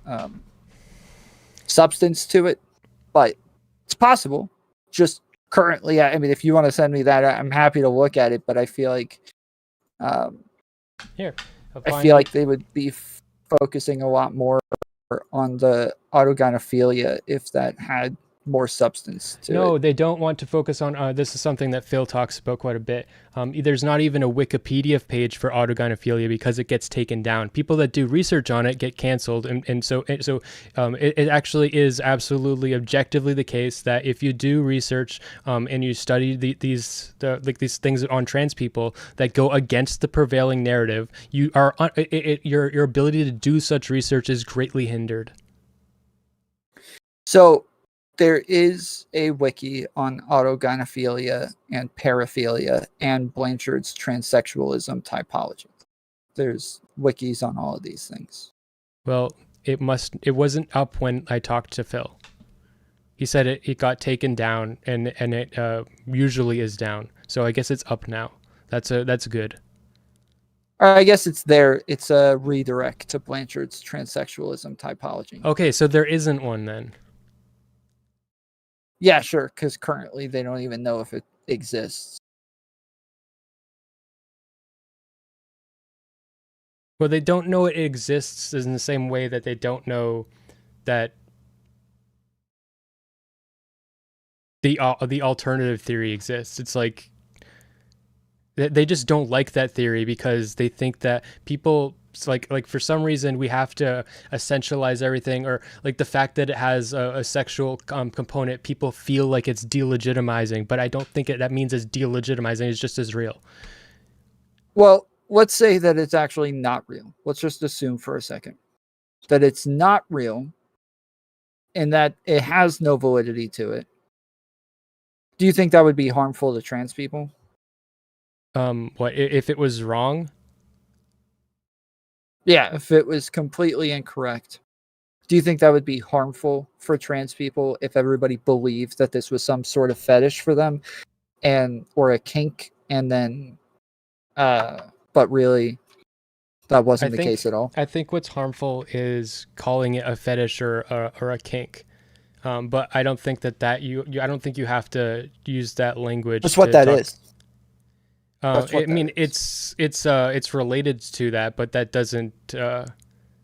substance to it, but it's possible. Just currently, I mean, if you want to send me that, I'm happy to look at it, but I feel like Here, I feel like they would be focusing a lot more on the autogynephilia if that had more substance to it. No, they don't want to focus on. This is something that Phil talks about quite a bit. There's not even a Wikipedia page for autogynephilia because it gets taken down. People that do research on it get canceled, and so it actually is absolutely objectively the case that if you do research and you study these things on trans people that go against the prevailing narrative, your ability to do such research is greatly hindered. So there is a wiki on autogynephilia and paraphilia and Blanchard's transsexualism typology. There's wikis on all of these things. Well, it wasn't up when I talked to Phil. He said it got taken down, and it usually is down. So I guess it's up now. That's good. I guess it's there. It's a redirect to Blanchard's transsexualism typology. Okay, so there isn't one then. Yeah, sure, because currently they don't even know if it exists. Well, they don't know it exists in the same way that they don't know that the alternative theory exists. It's like they just don't like that theory because they think that people like for some reason we have to essentialize everything, or like the fact that it has a sexual component, people feel like it's delegitimizing, but I don't think that means it's delegitimizing. It's just as real. Well, let's say that it's actually not real. Let's just assume for a second that it's not real and that it has no validity to it. Do you think that would be harmful to trans people? What if it was wrong? Yeah, if it was completely incorrect. Do you think that would be harmful for trans people if everybody believed that this was some sort of fetish for them or a kink, and then but really that wasn't the case at all? I think what's harmful is calling it a fetish or a kink. But I don't think that I don't think you have to use that language. That's what that is. I mean, it's related to that, but that doesn't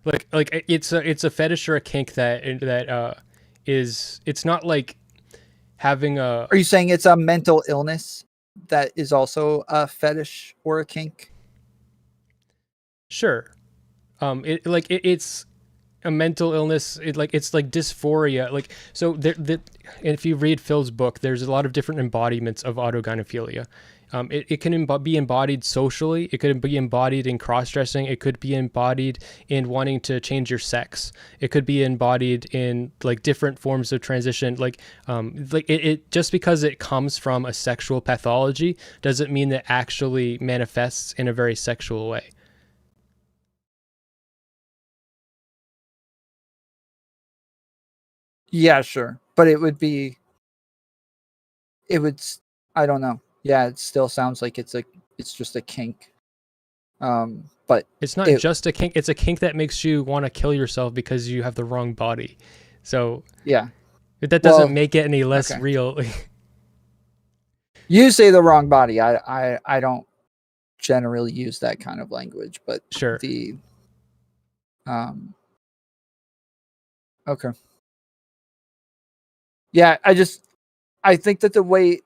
like it's a fetish or a kink that is, it's not like having a. Are you saying it's a mental illness that is also a fetish or a kink? Sure. It's a mental illness. It's like dysphoria. Like, so if you read Phil's book, there's a lot of different embodiments of autogynephilia. It can be embodied socially. It could be embodied in cross-dressing. It could be embodied in wanting to change your sex. It could be embodied in like different forms of transition. Like it just because it comes from a sexual pathology doesn't mean that it actually manifests in a very sexual way. Yeah, sure. But it would, I don't know. Yeah, it still sounds like it's just a kink. But it's not just a kink. It's a kink that makes you want to kill yourself because you have the wrong body. So yeah, that doesn't make it any less real. You say the wrong body. I don't generally use that kind of language, but sure. Okay. Yeah, I think that the way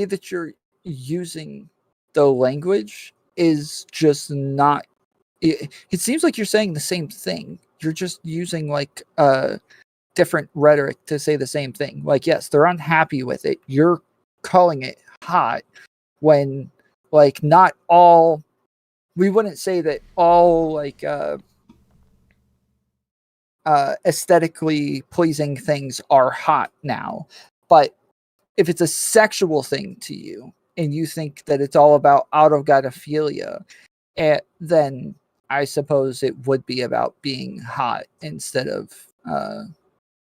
that you're using the language is just not. It seems like you're saying the same thing. You're just using like different rhetoric to say the same thing. Like, yes, they're unhappy with it. You're calling it hot when, like, not all. We wouldn't say that all like aesthetically pleasing things are hot now, but if it's a sexual thing to you and you think that it's all about autogynephilia, then I suppose it would be about being hot instead of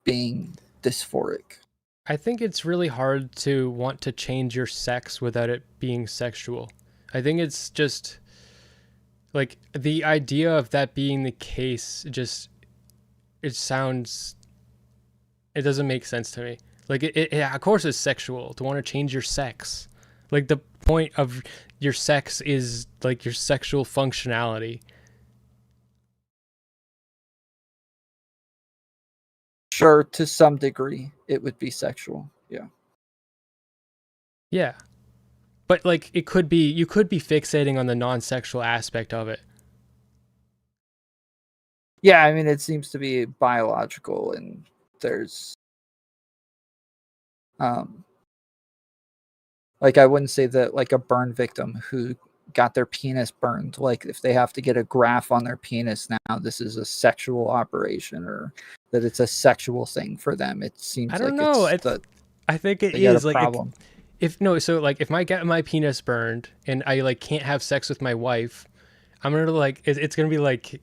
being dysphoric. I think it's really hard to want to change your sex without it being sexual. I think it's just like the idea of that being the case just it sounds it doesn't make sense to me. Like yeah, of course it's sexual to want to change your sex. Like the point of your sex is like your sexual functionality. Sure, to some degree, it would be sexual. Yeah. Yeah. But like it could be you could be fixating on the non-sexual aspect of it. Yeah, I mean, it seems to be biological, and there's, um, like, I wouldn't say that like a burn victim who got their penis burned, like if they have to get a graft on their penis now, this is a sexual operation, or that it's a sexual thing for them. It I seems don't like know. it's that I think it they got a is like problem. if no, so like if I get my penis burned and I like can't have sex with my wife, I'm gonna like it's gonna be like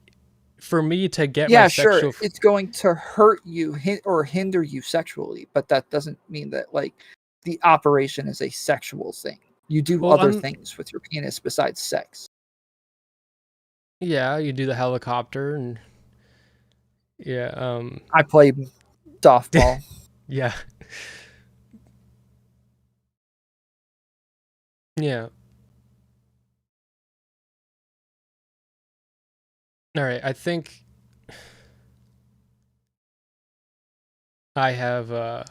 for me to get my Yeah, sure, sexual. it's going to hurt you or hinder you sexually, but that doesn't mean that like the operation is a sexual thing. You do Well, other I'm things with your penis besides sex. yeah, you do the helicopter and yeah, I play softball. yeah, yeah. All right, I think I have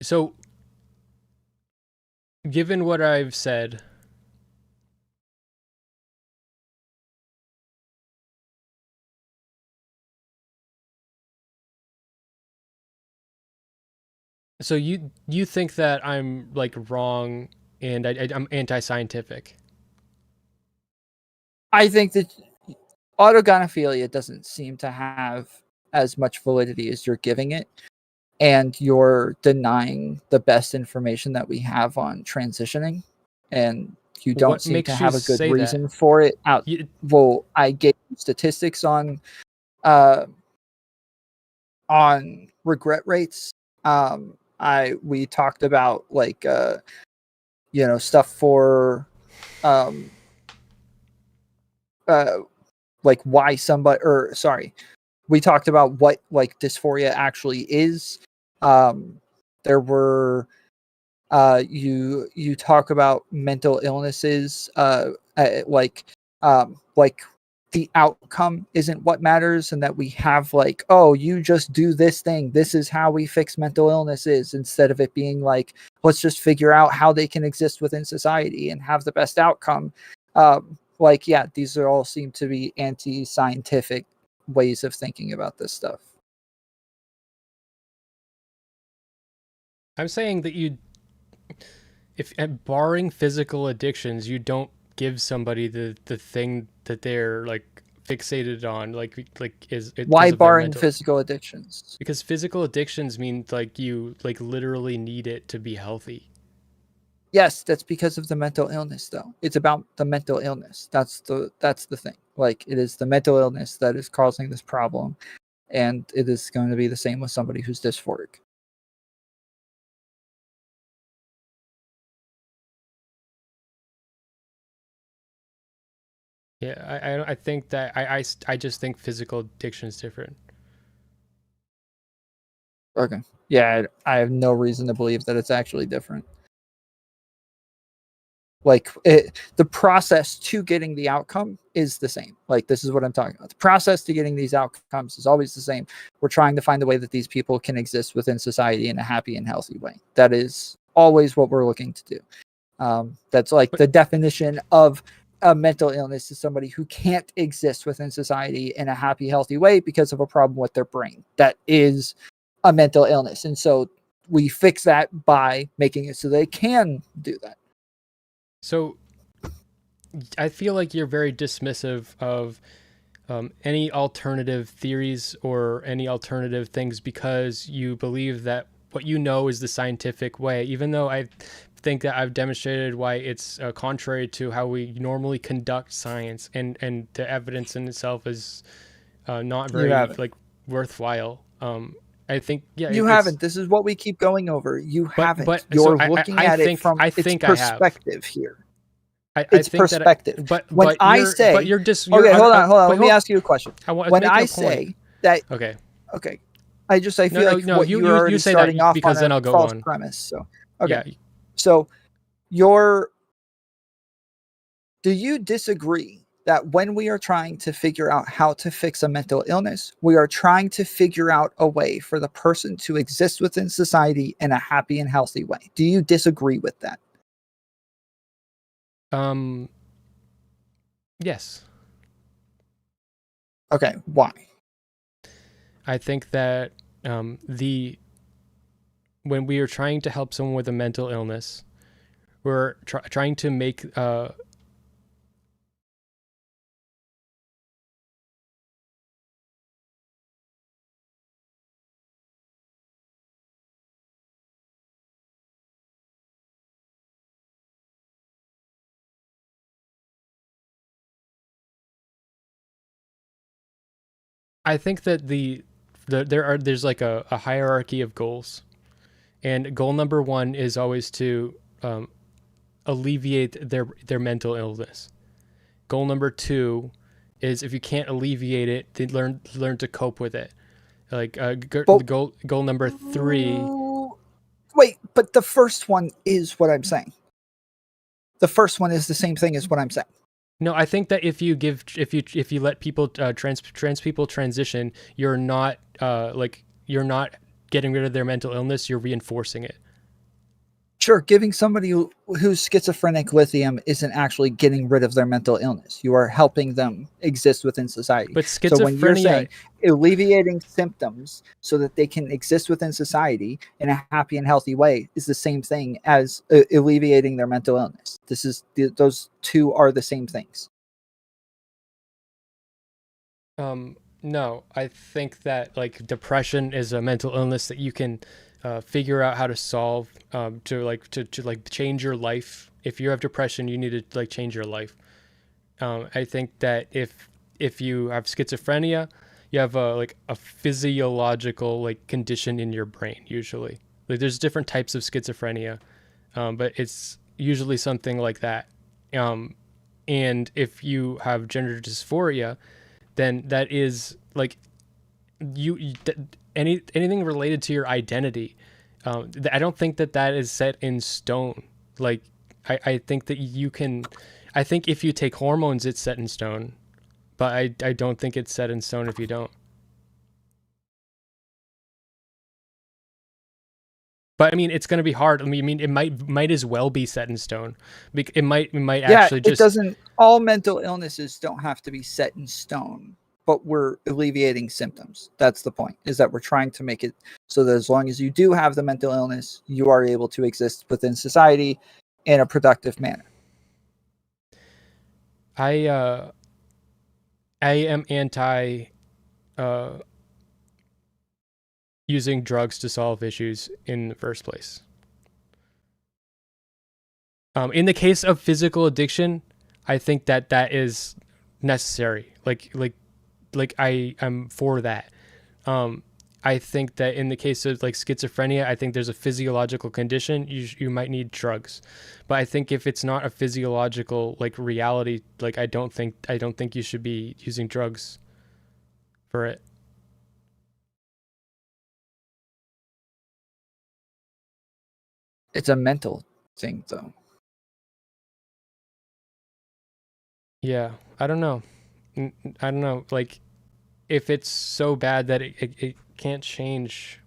so given what I've said, so you think that I'm like wrong and I'm anti-scientific. I think that autogonophilia doesn't seem to have as much validity as you're giving it, and you're denying the best information that we have on transitioning, and you don't What seem to makes you have a good say that? reason for it. Out You, well, I gave you statistics uh, on regret rates. I we talked about like stuff for um uh like why somebody, or sorry, we talked about what like dysphoria actually is. There were you talk about mental illnesses, like the outcome isn't what matters, and that we have like, oh, you just do this thing, this is how we fix mental illnesses, instead of it being like, let's just figure out how they can exist within society and have the best outcome. Like, yeah, these are all seem to be anti-scientific ways of thinking about this stuff. I'm saying that you if barring physical addictions, you don't give somebody the thing that they're like fixated on, like is it Why because of their barring mental. physical addictions? Because physical addictions mean like you like literally need it to be healthy. Yes, that's because of the mental illness, though. It's about the mental illness. That's the thing. Like, it is the mental illness that is causing this problem, and it is going to be the same with somebody who's dysphoric. Yeah, I think that I just think physical addiction is different. Okay. Yeah, I have no reason to believe that it's actually different. Like, the process to getting the outcome is the same. Like, this is what I'm talking about. The process to getting these outcomes is always the same. We're trying to find a way that these people can exist within society in a happy and healthy way. That is always what we're looking to do. That's like But the definition of a mental illness is somebody who can't exist within society in a happy, healthy way because of a problem with their brain. That is a mental illness. And so we fix that by making it so they can do that. so I feel like you're very dismissive of any alternative theories or any alternative things because you believe that what you know is the scientific way, even though I think that I've demonstrated why it's contrary to how we normally conduct science, and the evidence in itself is not You very haven't. like worthwhile. I think You it's haven't. This is what we keep going over. You haven't. but so You're looking at it from I its think I have. perspective here. I It's think that perspective. but When I but say, you're just you're okay, hold on, hold on. but Let me hold, ask you a question. I was When making I a point. say that, Okay. okay, I feel like No, what you're you already say that starting off because on then a I'll go false on. premise. So, okay, Yeah. so do you disagree that when we are trying to figure out how to fix a mental illness, we are trying to figure out a way for the person to exist within society in a happy and healthy way? Do you disagree with that? Yes. Okay, why? I think that the when we are trying to help someone with a mental illness, we're trying to make I think that there's like a hierarchy of goals, and goal number one is always to alleviate their mental illness. Goal number two is if you can't alleviate it, then learn to cope with it. Like But goal number three. wait, but the first one is what I'm saying. The first one is the same thing as what I'm saying. No, I think that if you let people trans people transition, you're not you're not getting rid of their mental illness. You're reinforcing it. Sure, giving somebody who's schizophrenic lithium isn't actually getting rid of their mental illness. You are helping them exist within society. But So when you're schizophrenia, saying alleviating symptoms so that they can exist within society in a happy and healthy way is the same thing as alleviating their mental illness. Those two are the same things. no, I think that like depression is a mental illness that you can figure out how to solve to like change your life. If you have depression, you need to like change your life. I think that if you have schizophrenia, you have a physiological like condition in your brain usually. Like there's different types of schizophrenia, but it's usually something like that. And if you have gender dysphoria, then that is like anything related to your identity. I don't think that is set in stone. Like I think that you can. I think if you take hormones, it's set in stone, but I don't think it's set in stone if you don't. But I mean, it's going to be hard. I mean, it might as well be set in stone. It might Yeah, actually it just doesn't. All mental illnesses don't have to be set in stone, but we're alleviating symptoms. That's the point. Is that we're trying to make it so that as long as you do have the mental illness, you are able to exist within society in a productive manner. I am anti uh using drugs to solve issues in the first place. In the case of physical addiction, I think that is necessary. Like I am for that. Um, I think that in the case of like schizophrenia, I think there's a physiological condition. You might need drugs, but I think if it's not a physiological like reality, like I don't think you should be using drugs for it. It's a mental thing, though. Yeah, I don't know. I don't know. Like if it's so bad that it can't change.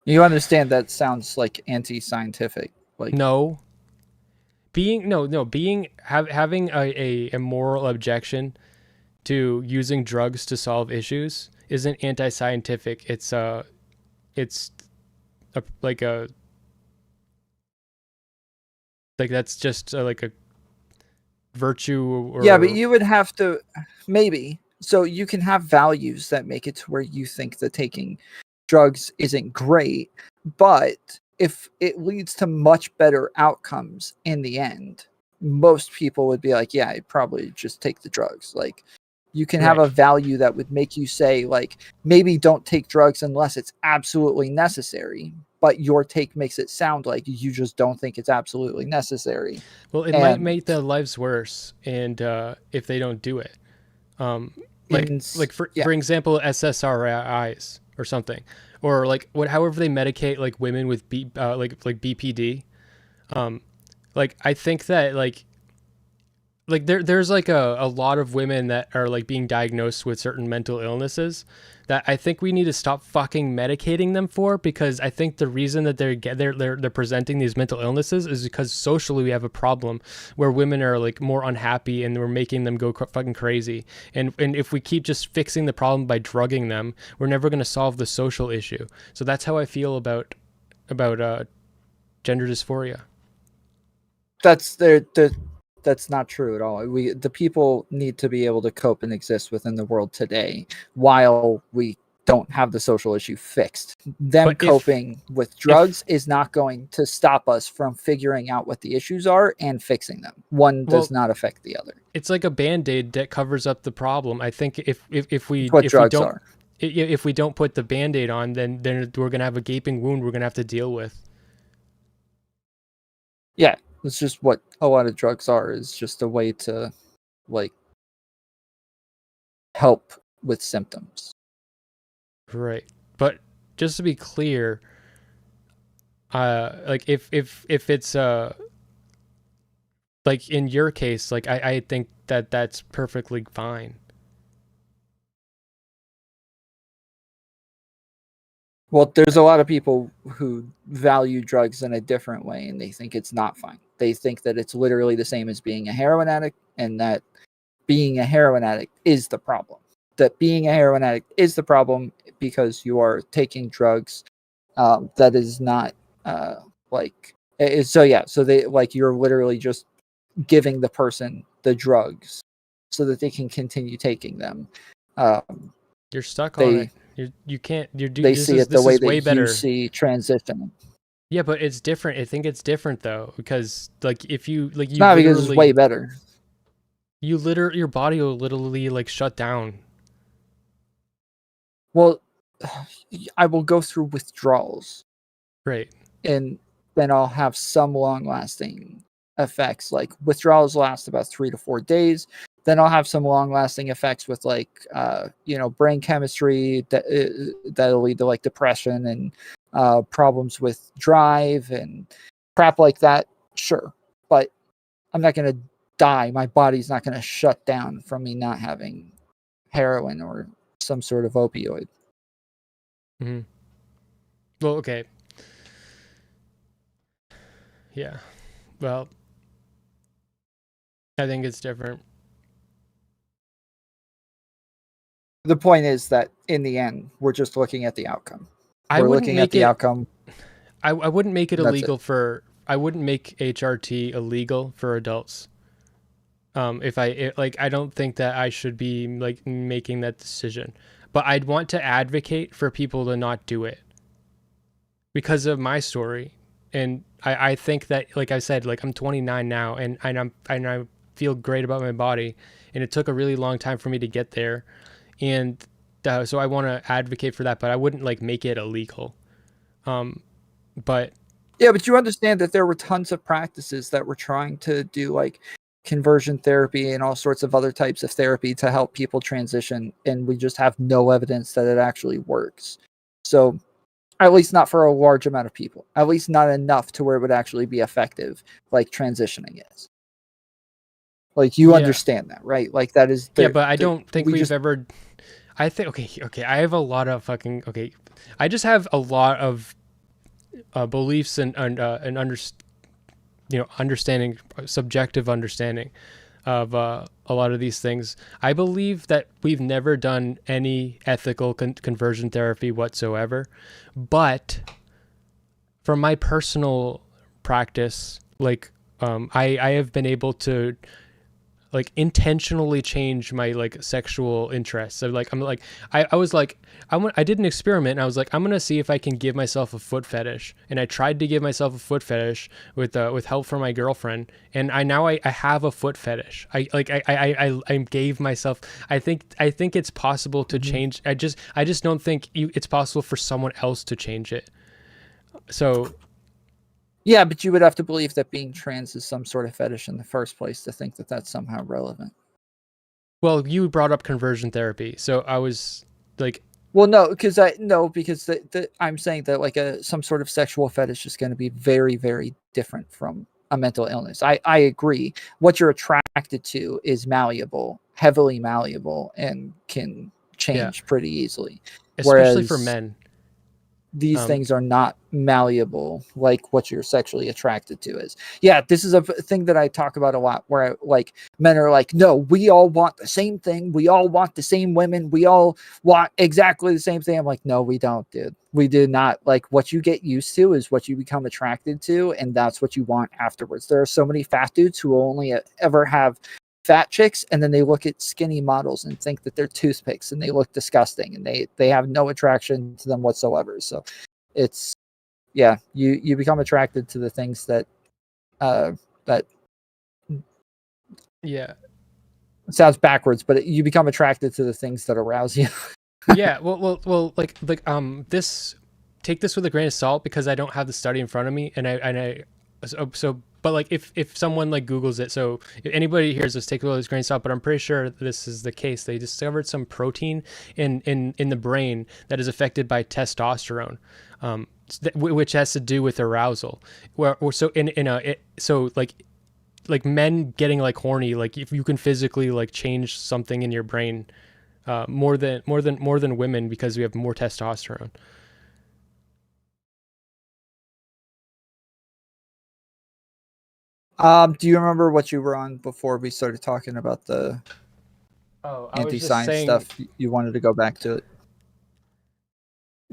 You understand that sounds like anti-scientific. Like, No, being having a moral objection to using drugs to solve issues isn't anti-scientific. It's like a like that's just like a virtue yeah, but or you would have to maybe. So you can have values that make it to where you think that taking drugs isn't great, but if it leads to much better outcomes in the end, most people would be like, yeah, I'd probably just take the drugs. Like, you can have a value that would make you say, like, maybe don't take drugs unless it's absolutely necessary, but your take makes it sound like you just don't think it's absolutely necessary. Well, it might make their lives worse, and if they don't do it, for example, SSRIs or something, or like however they medicate like women with BPD. Like I think that there's like a lot of women that are like being diagnosed with certain mental illnesses that I think we need to stop fucking medicating them for, because I think the reason that they're presenting these mental illnesses is because socially we have a problem where women are like more unhappy and we're making them go fucking crazy. And if we keep just fixing the problem by drugging them, we're never going to solve the social issue. So that's how I feel about gender dysphoria. That's not true at all. The people need to be able to cope and exist within the world today while we don't have the social issue fixed. Them coping with drugs is not going to stop us from figuring out what the issues are and fixing them. One does not affect the other. It's like a Band-Aid that covers up the problem. I think if we don't put the Band-Aid on, then we're going to have a gaping wound we're going to have to deal with. Yeah. It's just what a lot of drugs are, is just a way to like help with symptoms. Right. But just to be clear, like if it's like in your case, like I think that that's perfectly fine. Well, there's a lot of people who value drugs in a different way, and they think it's not fine. They think that it's literally the same as being a heroin addict, and that being a heroin addict is the problem. That being a heroin addict is the problem because you are taking drugs that is not so they like you're literally just giving the person the drugs so that they can continue taking them. You're stuck on it. You can't. They see it the way that you see transition. Yeah, but it's different. I think it's different though, because like if you like you not because it's way better. Your body will literally like shut down. Well, I will go through withdrawals. Right. And then I'll have some long-lasting effects. Like withdrawals last about 3 to 4 days. Then I'll have some long-lasting effects with like, brain chemistry that'll lead to like depression and problems with drive and crap like that. Sure, but I'm not going to die. My body's not going to shut down from me not having heroin or some sort of opioid. Mm-hmm. Well, okay. Yeah. Well, I think it's different. The point is that in the end, we're just looking at the outcome. We're looking at the outcome. I wouldn't make it illegal I wouldn't make HRT illegal for adults. I don't think that I should be like making that decision, but I'd want to advocate for people to not do it because of my story. And I think that, like I said, like I'm 29 now and I feel great about my body, and it took a really long time for me to get there. And so I want to advocate for that, but I wouldn't like make it illegal. But you understand that there were tons of practices that were trying to do like conversion therapy and all sorts of other types of therapy to help people transition, and we just have no evidence that it actually works. So at least not for a large amount of people, at least not enough to where it would actually be effective, like transitioning is. Like you understand that, right? Like that is but I don't think we've ever. I think okay. I have a lot of I just have a lot of beliefs and understanding, subjective understanding of a lot of these things. I believe that we've never done any ethical conversion therapy whatsoever, but from my personal practice, I have been able to like intentionally change my like sexual interests. So like I was like I did an experiment and I was like I'm gonna see if I can give myself a foot fetish, and I tried to give myself a foot fetish with help from my girlfriend, and I have a foot fetish. I gave myself. I think it's possible to change. I just don't think it's possible for someone else to change it. So Yeah, but you would have to believe that being trans is some sort of fetish in the first place to think that that's somehow relevant. well, you brought up conversion therapy, so I was like, well, no, because I'm saying that like some sort of sexual fetish is going to be very, very different from a mental illness. I agree. What you're attracted to is malleable, heavily malleable, and can change pretty easily. Especially for Whereas men. these things are not malleable like what you're sexually attracted to is. Yeah, this is a thing that I talk about a lot, where like men are like, no, we all want the same thing. We all want the same women. We all want exactly the same thing. I'm like, no, we don't, dude. We do not. Like, what you get used to is what you become attracted to, and that's what you want afterwards. There are so many fat dudes who only ever have fat chicks, and then they look at skinny models and think that they're toothpicks and they look disgusting, and they have no attraction to them whatsoever. So it's, yeah, you become attracted to the things that yeah, it sounds backwards, but you become attracted to the things that arouse you. yeah, well, like this, take this with a grain of salt, because I don't have the study in front of me, and I so but like if someone like Googles it, so if anybody hears this, take it with a grain of salt, but I'm pretty sure this is the case. They discovered some protein in the brain that is affected by testosterone, which has to do with arousal. So so like men getting like horny, like if you can physically like change something in your brain, more than women, because we have more testosterone. Do you remember what you were on before we started talking about the I was just anti-science saying, stuff? You wanted to go back to it.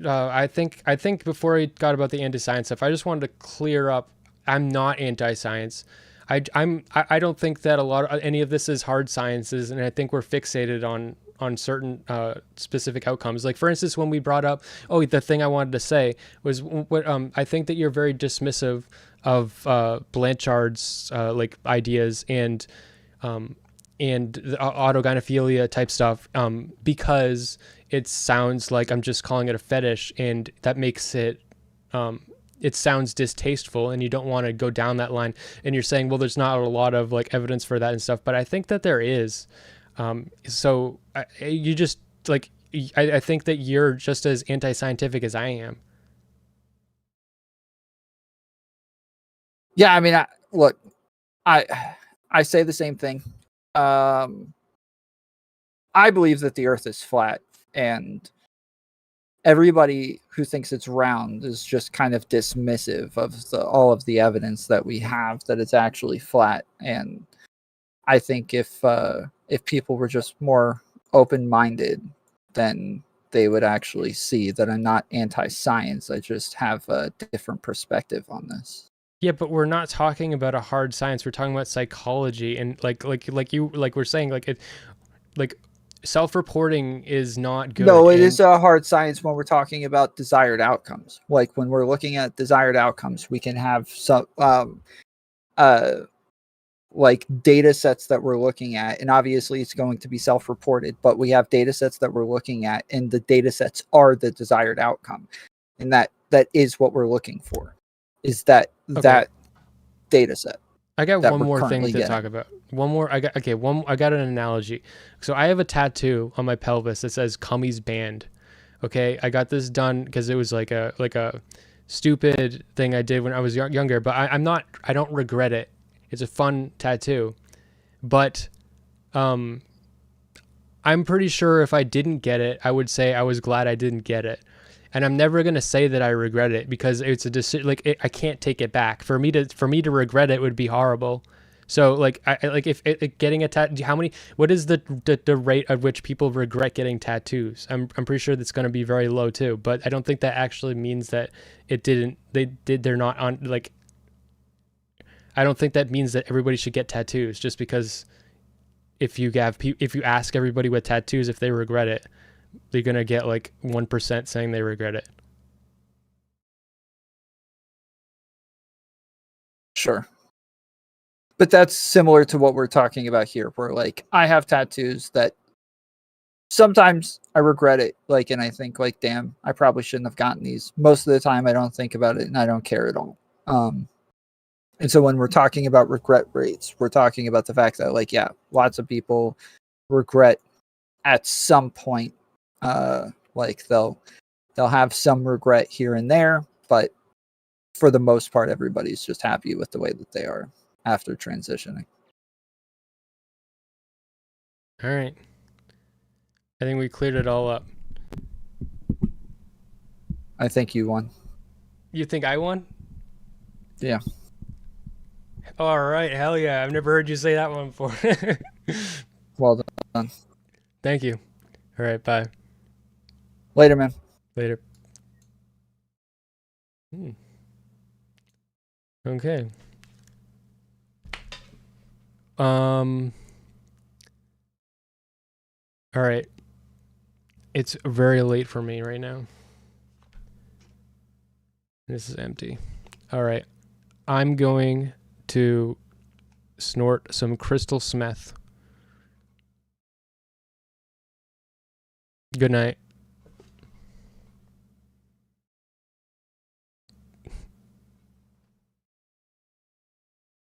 I think before I got about the anti-science stuff, I just wanted to clear up. I'm not anti-science. I don't think that any of this is hard sciences, and I think we're fixated on certain specific outcomes. Like for instance, when we brought up, the thing I wanted to say was what I think that you're very dismissive of Blanchard's like ideas and the autogynephilia type stuff, because it sounds like I'm just calling it a fetish, and that makes it it sounds distasteful, and you don't want to go down that line. And you're saying, well, there's not a lot of like evidence for that and stuff, but I think that there is. So you just like, I think that you're just as anti-scientific as I am. Yeah, I mean, look, I say the same thing. I believe that the Earth is flat, and everybody who thinks it's round is just kind of dismissive of all of the evidence that we have that it's actually flat. And I think if people were just more open-minded, then they would actually see that I'm not anti-science. I just have a different perspective on this. Yeah, but we're not talking about a hard science. We're talking about psychology, and like we're saying, like self-reporting is not good. No, it is a hard science when we're talking about desired outcomes. Like when we're looking at desired outcomes, we can have some like data sets that we're looking at, and obviously it's going to be self-reported, but we have data sets that we're looking at, and the data sets are the desired outcome, and that is what we're looking for, is that data set. I got one more thing to talk about. I got an analogy. So I have a tattoo on my pelvis that says Cummy's Band. Okay, I got this done because it was like a stupid thing I did when I was younger, but I don't regret it. It's a fun tattoo, but I'm pretty sure if I didn't get it, I would say I was glad I didn't get it. And I'm never going to say that I regret it, because it's a decision. Like I can't take it back. For me to regret it would be horrible. So like if getting a tattoo, what is the rate at which people regret getting tattoos? I'm pretty sure that's going to be very low too, but I don't think that actually means that they're not on, like, I don't think that means that everybody should get tattoos just because if you ask everybody with tattoos if they regret it, you're gonna get like 1% saying they regret it. Sure. But that's similar to what we're talking about here, where like I have tattoos that sometimes I regret it, like, and I think like, damn, I probably shouldn't have gotten these. Most of the time, I don't think about it and I don't care at all. And so when we're talking about regret rates, we're talking about the fact that, like, yeah, lots of people regret at some point. Like they'll have some regret here and there, but for the most part, everybody's just happy with the way that they are after transitioning. All right. I think we cleared it all up. I think you won. You think I won? Yeah. All right. Hell yeah. I've never heard you say that one before. Well done. Thank you. All right. Bye. Later, man. Later. Okay. All right. It's very late for me right now. This is empty. All right. I'm going to snort some crystal Smeth. Good night.